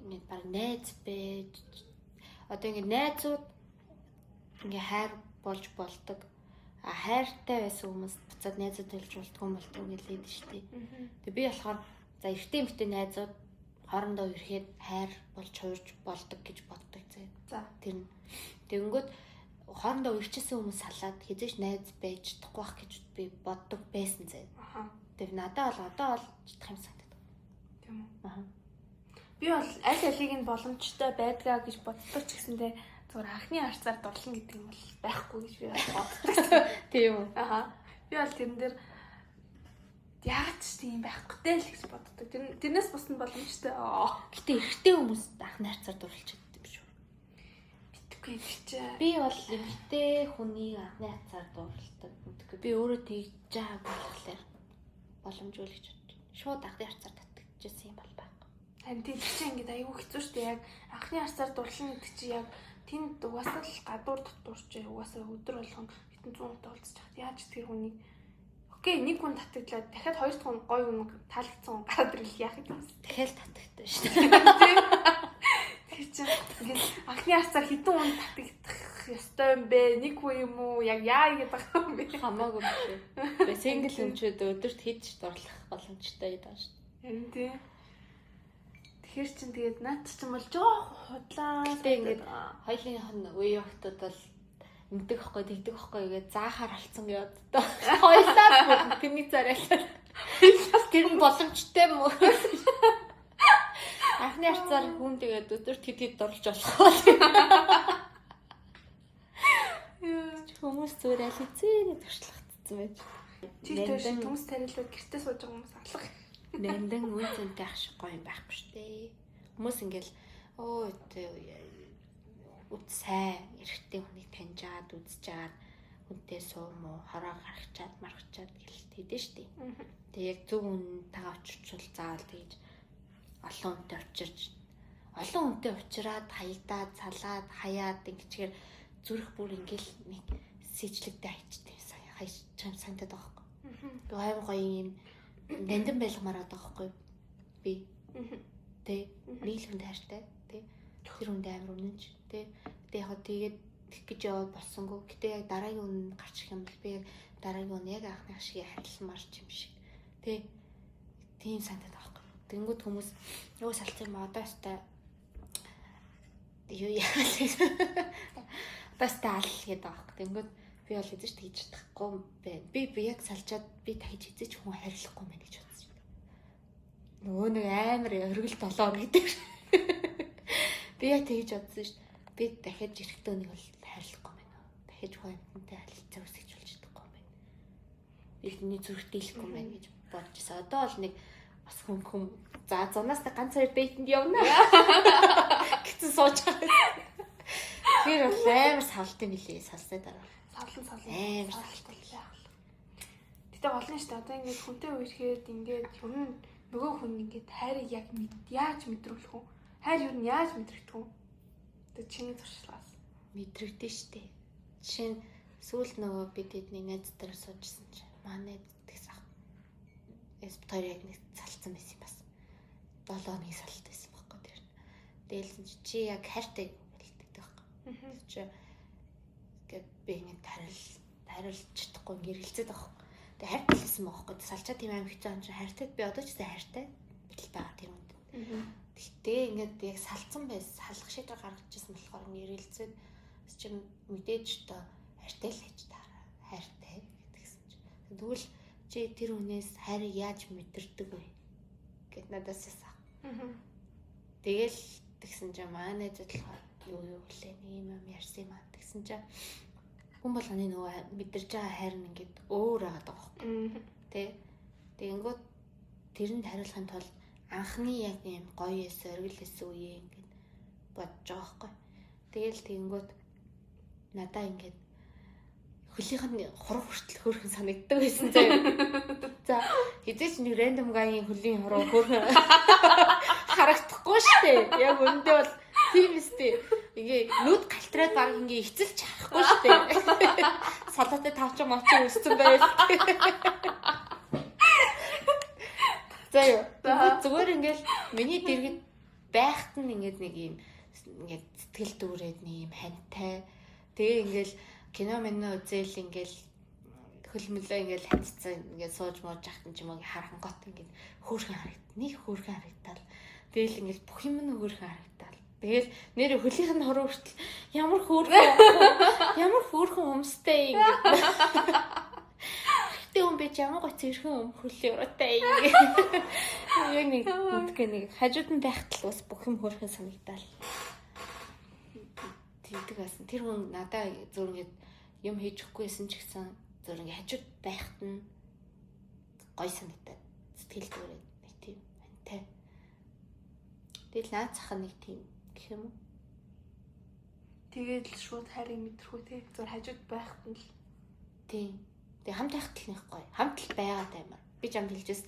ингээд баг найз байж одоо ингээд найзууд ингээд хайр болж болдог. А хайртай байсан хүмүүс буцаад найзууд болж болдгоо юм болдог гэлээд штий. Тэгээ би болохоор за эртний мэтэ найзууд хоорондоо ирэхэд хайр болж хуурж болдог гэж боддог зэ. За тэр тэгэнгүүт хоорондоо үрчсэн хүмүүс салаад хизээш найз байж чадахгүй байх гэж би боддог байсан зэ. Тэр надад бол одоо бол чадах юм санагдав. Тийм үү? Би бол аль алиг нь боломжтой байдгаа гэж боддог ч гэсэндээ зүгээр анхны харцаар дурлан гэдэг юм бол байхгүй гэж би боддог. Тийм үү? Би бол тэрэн дээр яагаад ч тийм байхгүй л гэж боддог. Тэрнээс бус нь боломжтой. Гэтэ эрэгтэй хүмүүс анхны харцаар дурлж чаддаг юм шүү. Би бол эмэгтэй хүний анхны харцаар дурлдаг. Би өөрөө тэгж байгаа болохоор боломжгүй л гэж бодчих. Шууд анхны харцаар татчихсан юм бол байхгүй. Харин тийм чинь ингээд аюу хэцүү шүү дээ. Яг анхны харцаар дурлах гэдэг чинь яг тэнд угаасаа л гадуур дотуурч угаасаа өдөр болгон хитэн 100 удаа уулзчих. Яаж тэр хүнийг окей нэг хүн татагдлаа дахиад хоёр дахь хүн гоё хүн таалагдсан хүн гараад ирэл яах юм бэ? Дахиад татагтай шүү дээ. Тэр чинь ингээд анхны харцаар хитэн хүн татагдах ёстой юм бэ? Нэг хүн юм уу? Яг яа гэдэг юм бэ? Хамаагүй биш. Би сингл хүнчүүд өдөрт хийж дурлах боломжтой байдаг шүү дээ. Харин тийм. Тэгэхээр чин тэгээд наад чинь бол жоох худлаа. Гэтэ ингээд хоёулынх нь үе явахтад бол ингэдэг хөхгүй тэгдэг хөхгүй гэдэг заахаар алцсан яваад та. Хоёлаа тэрний царайлаа. Тэр нь боломжтой юм уу? Анхны харцаар хүн тэгээд өдөрт хэд дурлж болох вэ? Хүмүүс зүгээр аль хэзээ туршлагатсан байж. Чи тэр хүмүүс тарилууд гэртээ сууж байгаа хүмүүс алах. Нэндан үн цэнтэй ах шиг гоё юм байхгүй шүү дээ. Хүмүүс ингээл үт сайн эрэгтэй хүнийг таньжаад үзчихэд хүнтэй суум уу хороо гаргачаад маргачаад гэлт хийдэж штий. Тэгээ яг зөв үнтэйгээ очичвол заавал тэгж олон хүнтэй учраад хаягдаад салаад хаяад ингэчээр зүрх бүр ингээл нэг сэжлэгдээ хайчтай хайж чам сандаад байгаа байхгүй. Тэгээ гоё юм нандин байлгамаар байгаа байхгүй би. Тэ нийл хүнд хайртай тэ тэр хүнд амар үнэнч тэ яг тэгээд тэг гэж яваад болсонгүй. Гэтэ яг дараагийн үн гарч ирэх юм бол би яг дараагийн үн яг анхны шиг харилцмаар ч юм шиг тэ тийм сандаад байгаа байхгүй. Тэнгүүд хүмүүс юу салцсан юм одоо өстой юу яа баста ал гэдэг байгаа. Тэнгүүд би бол эзэж тэгж чадахгүй байна. Би яг салчаад би тахиж эзэж хүн харилцахгүй мэн гэж бодсон. Нөгөө нэг амар өргөл толоо гэдэг. Би яа тэгж бодсон шүү дээ. Би дахиад эрэхтэй нэг бол хайрлахгүй байна. Дахиж хүнтэй харилцаа үсгэж болж чадахгүй байна. Бидний зүрхтэй хэлэхгүй байна гэж бодож байсан. Одоо бол нэг бас хүм за зунаас ганц хоёр дейтэнд явна. Гэсэн сууж байгаа. Тэр бол амар савлтын билээ салсны дараа. Савлан амар савлттай яах вэ? Гэтэ болно шүү дээ. Одоо ингээд хүнтэй үерхэд ингээд ер нь нөгөө хүн ингээд хайрыг яг яаж мэдрүүлэх вэ? Хайр ер нь яаж мэдрэгдэх вэ? Тэг чиний туршлагаас мэдрэгдэн штэ. Жишээ нь сүүлд нөгөө бид эдний найз дээр суужсэн чинь манай тэгс ах. Эспитор яг нэг салцсан байсан юм бас. 7 хоногийн салт байсан байхгүй тэр. Дээлсэн чи яг хайртай хэлдэг байхгүй. Чи гээд би ингэ хариулж чадахгүй гэрэлцээд байгаа. Тэгээ хайртай хэлсэн байхгүй. Салчаа тийм аим хэцүү юм чи хайртай би одоо ч гэсэн хайртай битэл байгаа тийм үнд. Гэхдээ ингээд яг салцсан байсан салах шийдвэр гаргаж ирсэн болохоор гэрэлцээд чинь мэдээж одоо хайртай л хийж таараа хайртай гэдгсэн чинь тэгвэл чи тэр хүнээс хайрыг яаж мэдэрдэг вэ гэд надаас асуусан. Тэгэл тэгсэн чинь манай зөвлөхөр юу гэлээ ийм юм ярьсан юм аа тэгсэн чинь хүн болгоны нөгөө мэдэрж байгаа хайр нь ингээд өөр байгаа байхгүй тэгэнгүүт тэрэнд хариулахын тулд анхны яг ийм гоё соргилсэн үе ингээд бодож байгаа байхгүй. Тэгэл тэгэнгүүт надаа ингээд хөлийнх нь хуруу хүртэл хөөрхөн санагддаг байсан заяа. За хэзээ ч нэг рандом гагийн хөлийн хуруу хөөрхөн харагдахгүй штэ. Яг өндөө бол тийм үстэй. Ингээ нүд галтраад баг ингээ эцэлж харахгүй штэ. Салаатай тавч мовч өссөн байл. Заяа. Зүгээр ингээл миний дэргэд байхад нь ингээд нэг юм ингээд сэтгэл дүүрээд нэг юм хантай. Тэгээ ингээл кино мэнэ үзэл ингээл хөлмөлөө ингээл хатцсан ингээд сууж мууж ахтан ч юм уу хархан гот ингээд хөөрхөн харагд. Нэг хөөрхөн харагдтал. Тэгэл ингээл бүх юм нь хөөрхөн харагдтал. Тэгэл нэр хөлийнх нь хороо хүртэл ямар хөөрхөн өмстэй ингээд. Тэ юм би ямар гоц ирхэн хөлөө ураатай ингээд. Яг нэг нэг хажууд нь байхад л бас бүх юм хөөрхөн санагдал. Тэгдэг байсан. Тэр хүн надаа зөв ингээд юм хийж өгөхгүйсэн ч гэсэн зөв ингээд хажууд байхад нь гой санагдаад сэтгэл дүүрээд нэг тийм антай. Тэгэл наад зах нэг тийм гэх юм уу? Тэгээд л шууд хайрыг мэдрэхүү те. Зөв хажууд байхад нь л. Тийм. Тэг хамт байхад л нэг гоё. Хамт л байгаад баймаар. Би ч хамт хэлжээс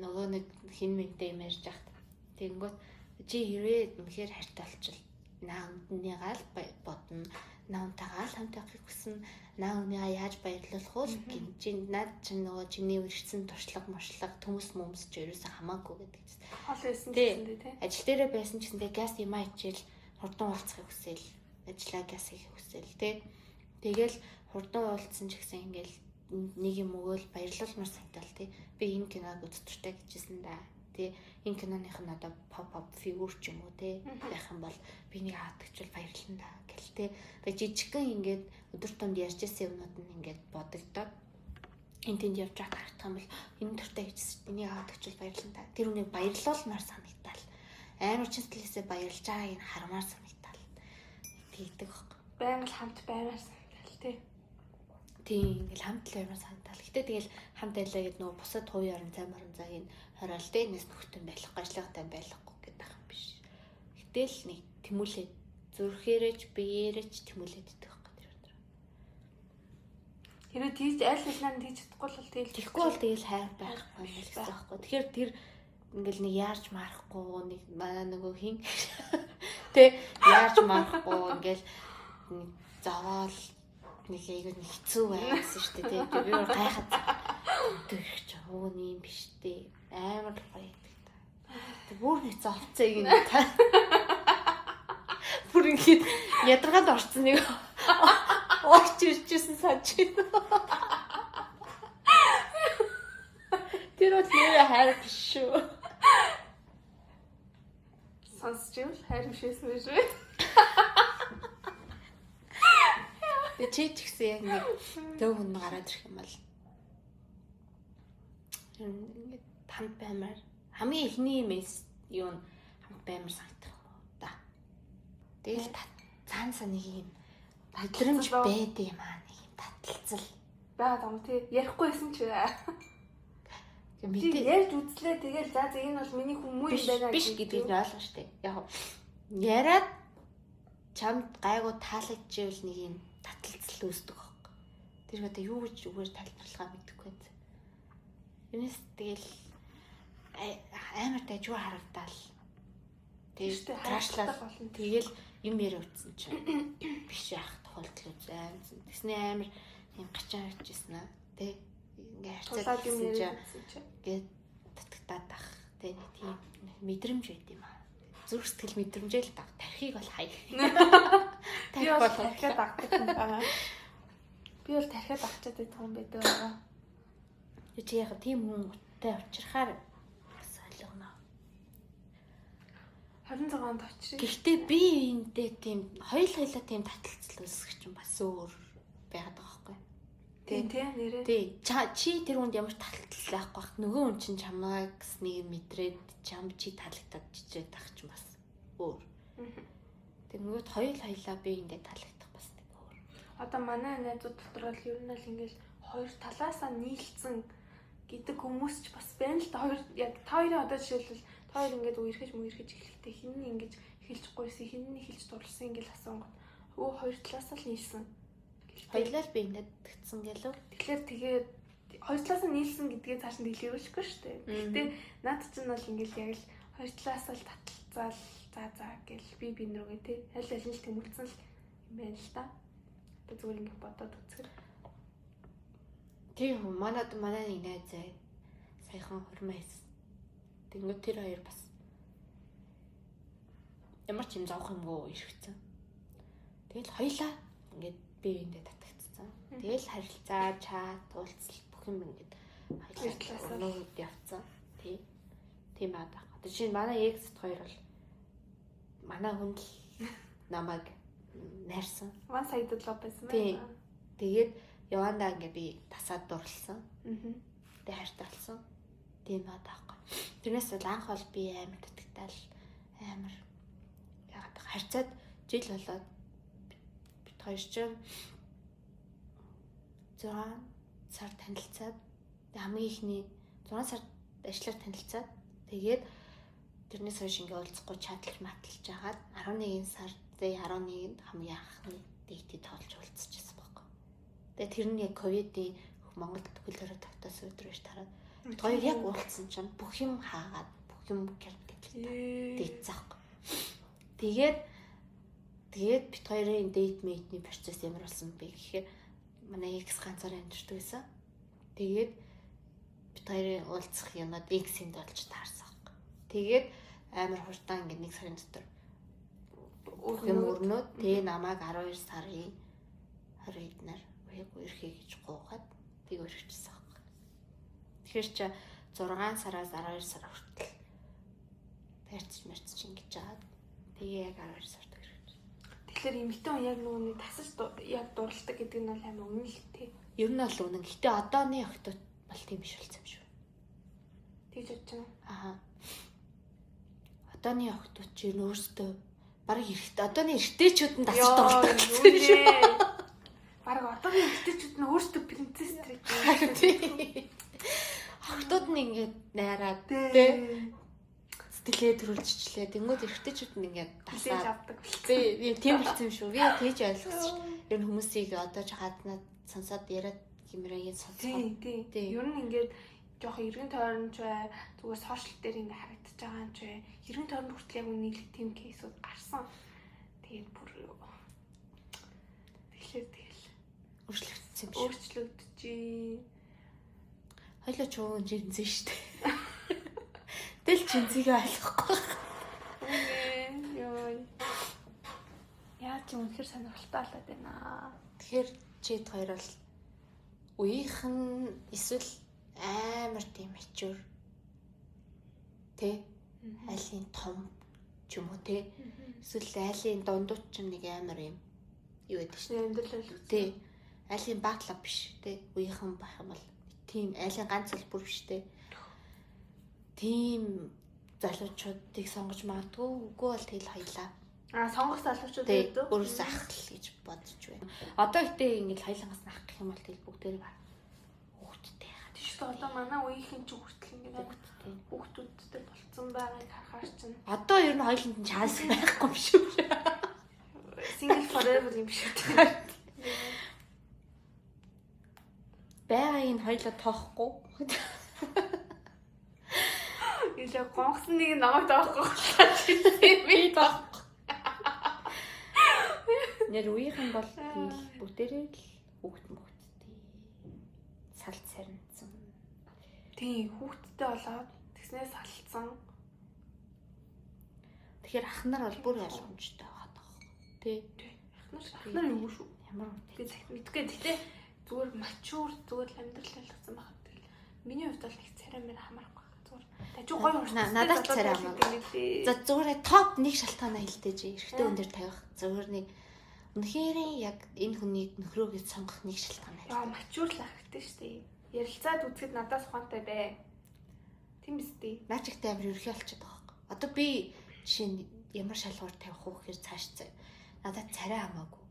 нөгөө нэг хин мэнтэй юм ярьж байхад. Тэгэнгүүт чи хэрвээ үнэхээр хайртай болчихвол наамдныгаа л бодно. Наамтайгаа л хамт байхыг хүснэ. Наамныгаа яаж баярлуулах вэ гин над чинь нөгөө чиний үргэлжсэн туршлага мошлог төмс мөмс ч ерөөсөө хамаагүй гэдэг чинь. Хол байсан гэсэн тий. Ажил дээрээ байсан ч гэсэн газ юм ачил хурдан уулзахыг хүсэл. Ажлаа газ хийх хүсэл тий. Тэгэл хурдан уулзсан ч гэсэн ингээл нэг юм өгөөл баярлуулмаар санагдал тий. Би энэ киног үзчихтэй гэжсэн да. Тэ энэ киноных нь одоо pop figure ч юм уу те байх юм бол би нэг хаадагчвал баярлалаа да гэл те. Тэгээ жижигхэн ингээд өдөр тутамд ярьж ирсэн юмнууд нь ингээд бодогдоод энэ тэнд явж байгаа харагдах юм бол энэ төртэй хийжсэн энийг хаадагчвал баярлалаа да. Тэр үнийг баярлуулмаар санагдал. Амар чин сэтгэлээсээ баярлж байгааг нь хармаар санагдал. Тэгдэг байхгүй. Байнга л хамт баймаар санагдал те. Тийм ингээл хамт л баймаар санагдал. Гэтэ тэгэл хамт байлаа гэд нөгөө бусад хувийн орон зай морон зайг хороол дэнэс нөхтөн байхгүй ажиллагатай байхгүй гэдэг юм биш. Гэтэл нэг тэмүүлээд зүрхээрэж биеэрэж тэмүүлээд идэх байхгүй тэр өдөр. Хэрвээ тийж аль хэлнээр нь тийж чадахгүй бол тэгэхгүй бол тэгэл хайр байхгүй юм гэсэн байхгүй. Тэгэхээр тэр ингээл нэг яарч марахгүй нэг манай нөгөө хин тэ яарч марахгүй ингээл заваал нэг айгүй хэцүү байсан шүү дээ. Тэгээ би өөр гайхаад тэрч өө нэм биш дээ. Амар гоё гэдэг та. Тэг бүр нэг зовцыг юм та. Бүр ингэж ядаргаад орсон нэг орч ирчихсэн санаж байна. Тэр бол нэр хайр биш шүү. Сонсч ивэл хайр бишээс биш үү? Чи ч гэсэн яг нэг төв хүн гараад ирэх юм бол ингээд хамт баймаар хамгийн ихний месс юу хамт баймаар санагдах юм. Тэгэл цаанасаа нэг юм мэдрэмж байд юм аа, нэг юм таталцал байгаад юм тий. Ярихгүйсэн ч мэдээ ярьж үзлээ. Тэгэл за энэ бол миний хүмүүс юм байна биш гэдгийг нь ойлгоо штэ. Яг яриад чамд гайгүй таалагдчихвэл нэг юм таталцал үүсдэг байхгүй. Тэр одоо юу гэж үгээр тайлбарлахаа мэдэхгүй байна. Юунес тэгэл амар дайжгүй харагдал. Тэгштэй хараачлаа болно. Тэгэл юм яриа утсан чинь биш яах тохиолдол үзэн. Тэсний амар юм гачаа хийжсэн аа. Тэ ингээ харцаад юм ярьсан гээд татагтаад ах. Тэ нэг тийм мэдрэмж байд юм аа. Зүрх сэтгэл мэдрэмжээ л даг. Тархийг бол хай. Би бол тархиад агдаг юм байна. Би бол тархиад агчаад байдаг юм байдаг байгаа. Чи яг тийм хүн уттай учрахаар бас ойлгоно. 26 онд очив. Гэхдээ би эндээ тийм хоёулаа тийм таталцал үүсгэх чинь бас өөр байгаад байгаа байхгүй. Тийм нэрээ. Тий. Чи тэр хүнд ямар таталцал байхгүй бах. Нөгөө хүн чинь чамайг нэг мэдрээд чам чи таалагдаад чижээд тах чинь бас өөр. Тэр нөгөөд хоёулаа би эндээ таалагдах бас нэг өөр. Одоо манай найзууд дотор л ер нь л ингээл хоёр талаасаа нийлцсэн гэдэг хүмүүс ч бас байна л та хоёр яг та хоёрын одоо жишээлбэл та хоёр ингээд үерхэж эхлэхдээ хин нь ингэж эхэлж гойсон хин нь эхэлж дурлсан ингээл асуунгууд өө хоёр талаасаа л нийлсэн. Хоёулаа л би ингээд тэгсэн гэлөө. Тэгэхээр тэгээд хоёр талаас нь нийлсэн гэдгээ цааш нь дэлгэрүүлэхгүй шүү дээ. Гэхдээ наад чинь бол ингээл яг л хоёр талаасаа л таталцаал за гэл би нэргээ тий аль аль нь тэмүүлсэн л юм байна л та. Одоо зүгээр ингээд бодоод үзэхээр тийм манай нэг найз саяхан хурмаа хийсэн. Тэнгүүд тэр хоёр бас ямар ч юм зовх юмгүй иргэцэн. Тэгэл хоёлаа ингээд би эндээ татагдсан. Тэгэл харилцаа, чат, уулзал бүх юм ингээд хоёлаа нүүд явцсан. Тийм аа. Одоо чинь манай экс хоёр бол манай хүнд намайг найрсан. One sided love байсан байна. Тэгээд явандаа ингээ би тасаад дурлсан. Тэ хайрталсан. Тийм баа таахгүй. Тэрнээс л анх бол би амар татагтаал амар яагаад харьцаад жил болоод бид хоёр чинь 6 сар танилцаад хамгийн ихний 6 сар ажиллаар танилцаад тэгээд тэрнээс хойш ингээ уулзахгүй чаталж маталж жагаад 11 сар 11-нд хамгийн анхны дэйтэд тоолж уулзчихсан байхгүй. Тэгээд тэр нь яг ковидын Монголд хөлөөрөө тавтаас өдөр биш тараад хоёр яг уулзсан чинь бүх юм хаагаад бүх юм дэйцэхгүй. Тэгээд бит хоёрын дейт мэйтний процесс ямар болсон бэ гэхээр манай X ганцаар амьдэрдэг байсан. Тэгээд бит хоёрын уулзах юмнууд X-энд болж таарсан. Тэгээд амар хурдан ингээд нэг сарын дотор өрнөд тэгээ намайг 12 сарын 20-нд нар үерхий гэж гуугаад тийг өргөжсөн. Тэгэхээр чи 6 сараас 12 сар хүртэл тарьж ингэж жаад тэгээ яг 12 сард өргөж. Тэгэхээр эмэгтэй хүн яг нүуний тасаж яг дурладаг гэдэг нь бол амар үнэн л тий. Ер нь бол үнэн. Гэтэ одооны охтууд бол тийм биш болсон юм шүү. Тэгж бодож байна. Аа. Одооны охтууд чи өөрсдөө бараг эрэгтэй. Одооны эрэгтэйчүүд нь тасаж дурладаг гэсэн шүү. Бараг одооны эрэгтэйчүүд нь өөрсдөө принцесс трик. Охтууд нь ингээд найраад тий. Сэтгэлээ төрүүлчихлээ. Тэнгүүд эрэгтэйчүүд нь ингээд тасаад авдаг. Би тийм болсон юм шүү. Би тэгж ойлгосон. Ер нь хүмүүсийг одоо ч гаднаад сонсоод яриад гэмрээгээд сонсгоо. Тийм. Ер нь ингээд жоохон эргэн тойронд ч бай зүгээр сошиал дээр ингээ харагдаж байгаа юм ч бай. Эргэн тойронд хүртэл яг үнэхээр тийм кейсүүд гарсан. Тэгээд бүр тэгэл өөрчлөгдсөн юм шүү. Өөрчлөгдөж. Хоёлоо ч өвөн жинзэн шүү дээ. Тэл жинзэгээ ойлгохгүй. Яа чи үнэхээр сонирхолтой болоод байна. Тэгэхээр чид хоёр бол үеийнхэн эсвэл амар тийм мачур тэ айлын том ч юм уу тэ эсвэл айлын дундууч ч нэг амар юм юу гэдэг чинь амьдрал тэ айлын бааклав биш тэ үеийнхэн байх юм бол тийм айлын ганц хэлбэр биш тэ тийм залуучуудыг сонгож магадгүй үгүй бол тэгэл хоёлаа Сонгох залуучууд байдаг. Өөрөөсөө ах л гэж бодож байна. Одоо ихтэй ингэж хоёлангаас ах гэх юм бол тэгэл бүгдээр баг хүүхдтэй яа. Тийш одоо манай үеийнхэн ч хүртэл ингэж хүүхдүүдтэй болцсон байгааг харахаар чинь. Одоо ер нь хоёуланд нь шанс байхгүй юм шүү. Single forever юм шиг байна. Байгааг нь хоёлоо тоохгүй. Илүү гонгсон нэг намайг тоохгүй би тоохгүй. Нэр үеийнхэн бол бүгдээрээ л хүүхдтэй салт сарнцсан. Тийм хүүхдтэй болоод тэгснээс салцсан. Тэгэхээр ах нар бол бүр ялгамжтай байгаа даа. Тэ. Ах нар юу шүү? Ямар мэдгүй. Гэхдээ зүгээр мачуур зүгээр амьдрал ялгсан байгаа. Тэгэл миний хувьд бол их царай мэр хамаарахгүй байна. Зүгээр. Тажиг гоё урсгалтай. Надад царай хамаагүй. За зүгээр топ нэг шалтгаанаа хэлдэж эрэгтэй хүн дээр тавих. Зүгээр нэг үнэхээр яг энэ хүнийг нөхрөөгээ сонгох нэг шалтгаан байна. Яа мачуурлах хэрэгтэй шүү дээ. Ярилцаад үзэхэд надаас ухаантай бай. Тийм биз дээ. Наач ихтэй амар ерхий болчиход байгаа юм. Одоо би жишээ нь ямар шалгуур тавих уу гэхээр цааш надад царай хамаагүй.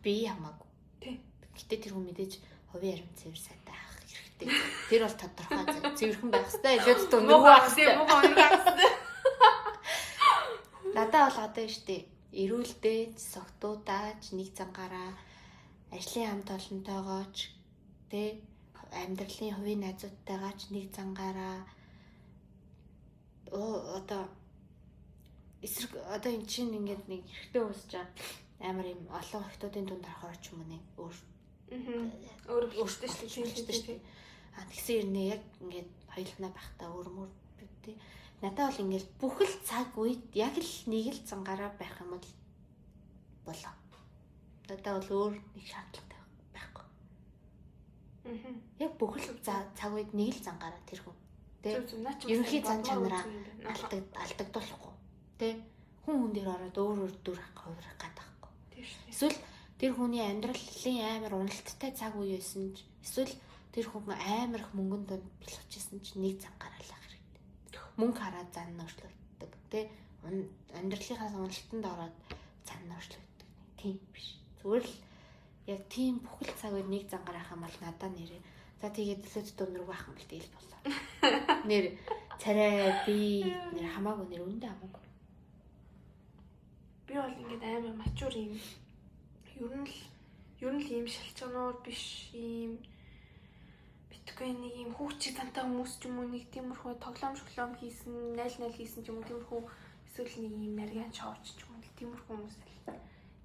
Би хамаагүй. Тий. Гэтэ тэр хүн мэдээж хувийн ярим цэвэр сайтай ах хэрэгтэй. Тэр бол тодорхой цэвэрхэн байх хэрэгтэй. Илүүд дөнгөв байх хэрэгтэй. Надад бол одоо штэ эрүүлдэж, согтуудаач, нэг зангаараа ажлын хамт олонтойгооч тэ амьдралын хувийн найзуудтайгаач нэг зангаараа одоо эсрэг одоо эн чинь ингээд нэг хэрэгтэй уусч амар юм олон хүмүүсийн дунд орохоор ч юм уу нэг өөртөө шүү дээ. Тэгсэн ирнэ яг ингээд хоёулнаа байхдаа өөрмөр тий. Надад бол ингээд бүх л цаг үед яг л нэг л зангаараа байх юм бол болоо. Надад бол өөр нэг шаардлагатай байхгүй. Яг бүх л цаг үед нэг л зангаараа тэр хүн. Тэ. Ерөнхий зан чанараа алдагдуулахгүй. Тэ. Хүн дээр ороод өөр дүр хувирах гэдэг байхгүй. Эсвэл тэр хүний амьдралын амар уналттай цаг үе байсан ч эсвэл тэр хүн амар их мөнгөнд бэлгчсэн ч нэг зангаараа л ах хэрэгтэй. Мөнгө хараад зан нөөцлөгддөг. Тэ. Амьдралынхаа уналтанд ороод зан нөөцлөгддөг. Тийм биш. Зүгээр л яг тийм бүхэл цаг үед нэг зангаар ах юм бол надад нэрээ. За тэгээд төлөөд дүнрэг байх юм бэл тэгэл болоо. Нэр царай би нэр хамаагүй нэр үндэ хамаагүй. Би бол ингээд амар мачуур юм. Ер нь л ийм шалчгануур биш ийм битгүй нэг ийм хүүчиг тантай хүмүүс ч юм уу нэг тиймэрхүү тоглоом хийсэн, найл хийсэн ч юм уу тиймэрхүү эсвэл нэг ийм нарийн чоуч ч юм уу тиймэрхүү хүмүүс л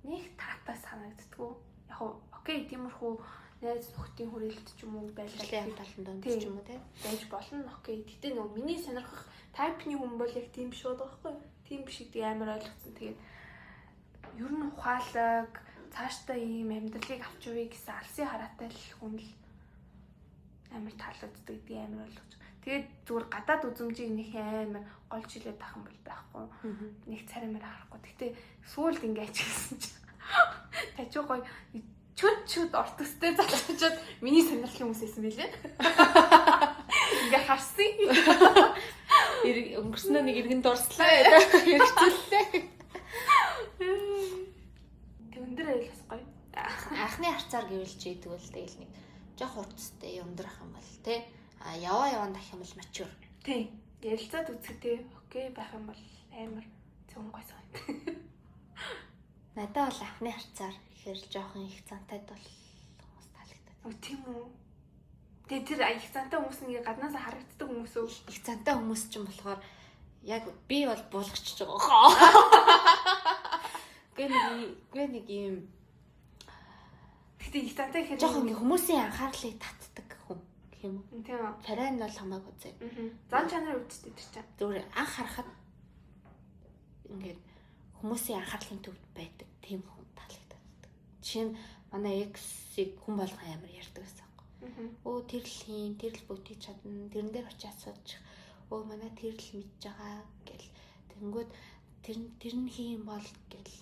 нэг таатай санагддгүү. Яг окей тиймэрхүү найз нөхдийн хүрээлэлт ч юм уу байлаа талан донд ч юм уу те байж болно окей. Гэтэ нөгөө миний сонирхох тайпны хүн бол яг тийм биш байдаг байхгүй юу? Тийм биш гэдэг амар ойлгоцсон. Тэгээд ер нь ухаалаг цаашдаа ийм амьдралыг авч явъя гэсэн алсын хараатай л хүн л амар таалагддаг гэдэг амар ойлгож. Тэгээд зүгээр гадаад үзмжийг нэг амар голж хилээд тахын бол байхгүй. Нэг цараймаар харахгүй. Гэтэ сүүлд ингээд ачилсан чинь тажиг гоё чөт ортостэй залуучууд миний сонирхлын хүмүүс байсан билээ. Ингээ харсан. Өнгөрснөө нэг иргэн дурслаа хэрэгцүүллээ. Өндөр айлс гоё. Анхны харцаар гэвэл чи тэгвэл тэгэл нэг жоох хурцтай өндрөх юм бол тий. Яваа дахь юм бол мачуур. Тий. Ярилцаад үзэхдээ окей байх юм бол амар зөв гоё санагд. Надад бол анхны харцаар ихэр жоохон их цантайд бол хүмүүс таалагддаг. Тийм үү. Тэгээ тэр их цантай хүмүүс нэг гаднаас харагддаг хүмүүс үү? Их цантай хүмүүс ч юм болохоор яг би бол буулгачихж байгаа. Гэ нэг юм. Гэтэ их цантай гэхээр жоохон хүмүүсийн анхаарлыг татдаг хүн гэх юм уу? Тийм үү. Царай нь бол хамаагүй зэ. Зан чанарын үүдтэй тэр чинь. Зүгээр анх харахад ингээд хүмүүсийн анхаарлын төвд байдаг тийм хүн таалагддаг. Жишээ нь манай эксийг хүн болгон амар ярьдаг байсан. Өө тэр л хийн, тэр л бүгдийг чадна, тэрэн дээр очиж асууж. Өө манай тэр л мэдж байгаа гэл. Тэнгүүд тэр нь хийн бол гэл.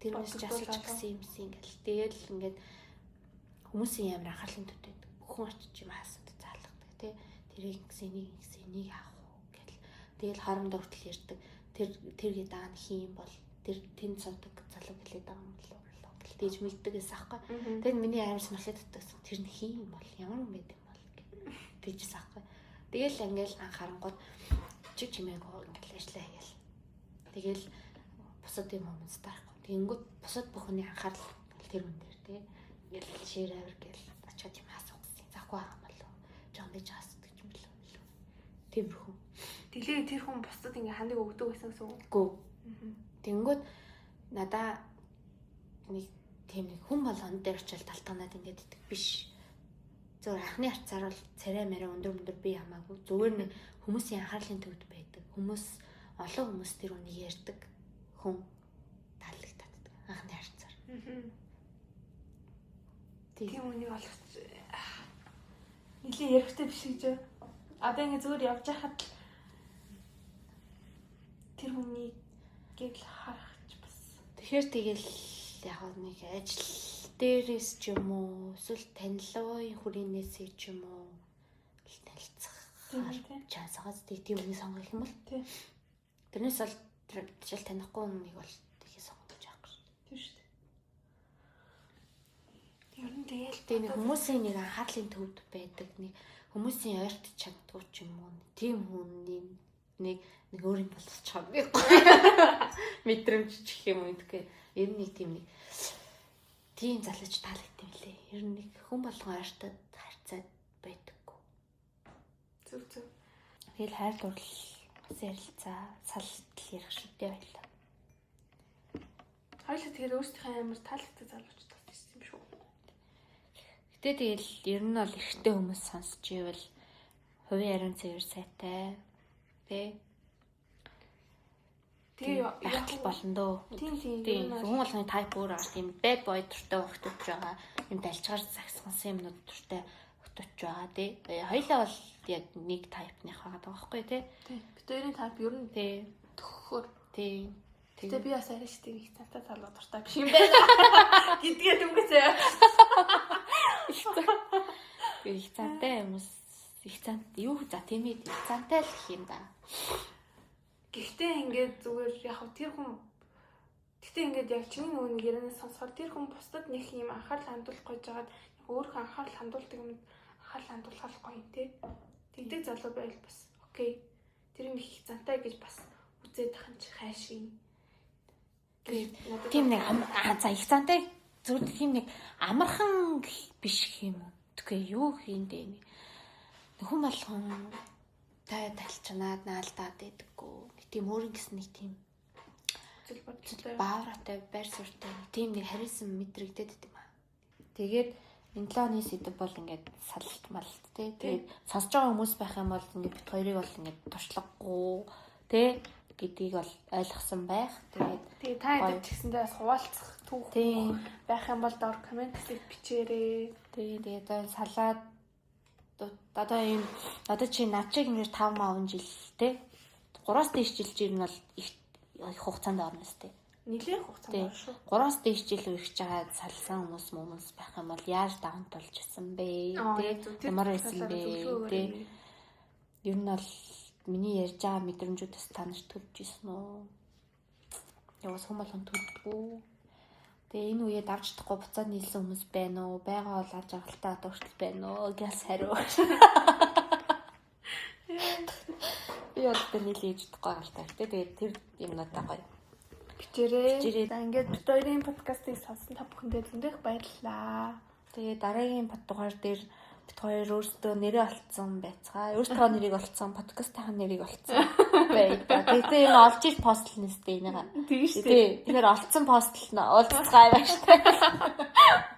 Тэрнээс ч асууж гисэн юмсэн гэл. Тэгэл ингээд хүмүүсийн амар анхаарлын төвд байдаг. Хүн очиж юм хаасанд заалгадаг тий. Тэрийг гисэн энийг авах уу гэл. Тэгэл хоорондоо хүртэл ярьдаг. Тэр гээд даана хийн бол тэр тэнд суудаг залуу гэлээд байгаа юм болов уу гэж мэддэгээс аахгүй. Тэгээд миний амар сонирхолтой татсан. Тэр нь хин юм бол ямар юм бэ юм бол тэгжээс аахгүй. Тэгэл ингээл анхаарангууд чиг чимээгөө ингээл ажиллаа хийгээл. Тэгэл бусад юм хүмүүс таахгүй. Тэгэнгүүт бусад бүхний анхаарал тэр хүн дээр тий. Ингээл шир авир гээл очиод юм асуусан. Захгүй байгаа юм болов уу? Жомдож асуудаг юм болов уу? Тиймэрхүү. Тэлээ тэр хүн бусдад ингээ хандыг өгдөг байсан гэсэн үг. Гүү. Тэгэнгүүт надаа нэг тийм нэг хүн болгон дээр очил талтганаад ингээд идэх биш. Зөв анхны харцаар бол царай мэрэ өндөр би хамаагүй. Зүгээр нэг хүмүүсийн анхаарлын төвд байдаг. Хүмүүс олон хүмүүс тэр үнийг ярьдаг. Хүн таалагддаг анхны харцаар. Тийм үнийг олгоч. Нилийн ярихтай биш гэж. Одоо ингээ зүгээр явж байхад тэр хүнийг гэл харахч бас. Тэгэхээр тэгэл яг нэг ажил дээрээс ч юм уу эсвэл танилгын хүрээнээс ч юм уу танилцах чансагаас тийм үнийг сонгох юм бол тийм. Тэрнээс бол жишээл танихгүй хүнийг бол тийхээ сонгож байгаа шүү дээ. Тийм шүү дээ. Ер нь тэгэл тийм хүмүүсийн нэг анхаарлын төвд байдаг нэг хүмүүсийн ойрт чаддгүй ч юм уу тийм хүний нэг өөр юм болчихоо байхгүй. Мэдрэмж чих юм уу гэдгээ ер нь нэг тийм залууч таалагдсан лээ. Ер нь нэг хүн болгон ойртод харьцаад байдаггүй. Зүг. Тэгэл хайр дурлал ярилцаа салт ярих шүдээ байлаа. Хоёул тэгэхээр өөрсдийнхээ амар таалагдсан залууч талсан юм шүү. Гэтэ тэгэл ер нь бол эрэгтэй хүмүүс сонсч ивэл хувийн ариун цэвэр сайтай тий. Яг болно дөө. Тийм. Хүн болгоны тайп өөр аа тийм bad boy дуртай хөлтөж байгаа. Юм далчгаар сагсгансан юмнууд дуртай хөлтөж байгаа тий. Хоёлаа бол яг нэг тайпных байгаа байхгүй тий. Тийм. Бид хоёрын тайп ер нь тий. төгөхөр. Тийм. Гэтэ би бас арай штий нэг цантаа залуу дуртай биш юм байна. Гэдгээ дүнгээсээ. Их цантай хүмүүс их цант юу за тийм ээ их цантай л гэх юм да. Гэхдээ ингээд зүгээр яг тэр хүн гэхдээ ингээд яг чиний нөгөө ярианаас сонсоход тэр хүн бусдад нэг юм анхаарал хандуулах гэж байгаад өөрийнхөө анхаарал хандуулдаг юм анхаарал хандуулах гоё тий. Тэгдэг залуу байл бас окей. Тэр юм их зантай гэж бас үзээд тахын чи хайшин. Тийм нэг за их зантай зүгээр тийм нэг амархан биш юм уу? Тэгвэл юу хийндээ нэг хүн болгон тай талчнаад наалдаад байдаггүй. Тийм өөрийн гэсэн нэг тийм баавратай байр суурьтай тийм нэг хариусан мэдрэгдээд байдаг юм аа. Тэгээд энэ 7 оны сэдв бол ингээд салт малт тий. Тэгээд сонсож байгаа хүмүүс байх юм бол ингээд бит хоёрыг бол ингээд туршлагагүй тий гэдгийг бол ойлгосон байх. Тэгээд та хэд ч гэсэндээ бас хуваалцах түүх байх юм бол доор комент хийх бичээрэй. Тэгээд салаад одоо чи начиг ингээд 5 маавн жил тий 3-аас дээш жилж ирнэ бол их хугацаанд орно сте. Нилээн хугацаанд орно шүү. 3-аас дээш жил үргэж байгаа салсан хүмүүс байх юм бол яаж даван тулж исэн бэ тий ямар байсан бэ тий ер нь бол миний ярьж байгаа мэдрэмжүүдээс та нарт төрж исэн үү? Яваас хүмүүс болгон төрдгөө. Тэгээ энэ үеэд авч чадахгүй буцаад нийлсэн хүмүүс байна уу? Байгаа бол аж аргалтай дуртай байна уу? Гэс хариу. Би одоо нийлээж чадахгүй гальтай. Тэгээд тэр юмнуудаа гоё. Бичээрэй. За ингээд бид хоёрын подкастыг сонсон та бүхэндээ зөндөх баярлалаа. Тэгээд дараагийн дугаар дээр бид хоёр өөрсдөө нэрээ олцсон байцгаа. Өөрсдөө нэрийг олцсон, подкастын нэрийг олцсон байда. Тэгээд энэ олж иж постлнэстэй энийг. Тийм шүү дээ. Тэгэхээр олцсон постлна уулзцгаая байна шүү дээ.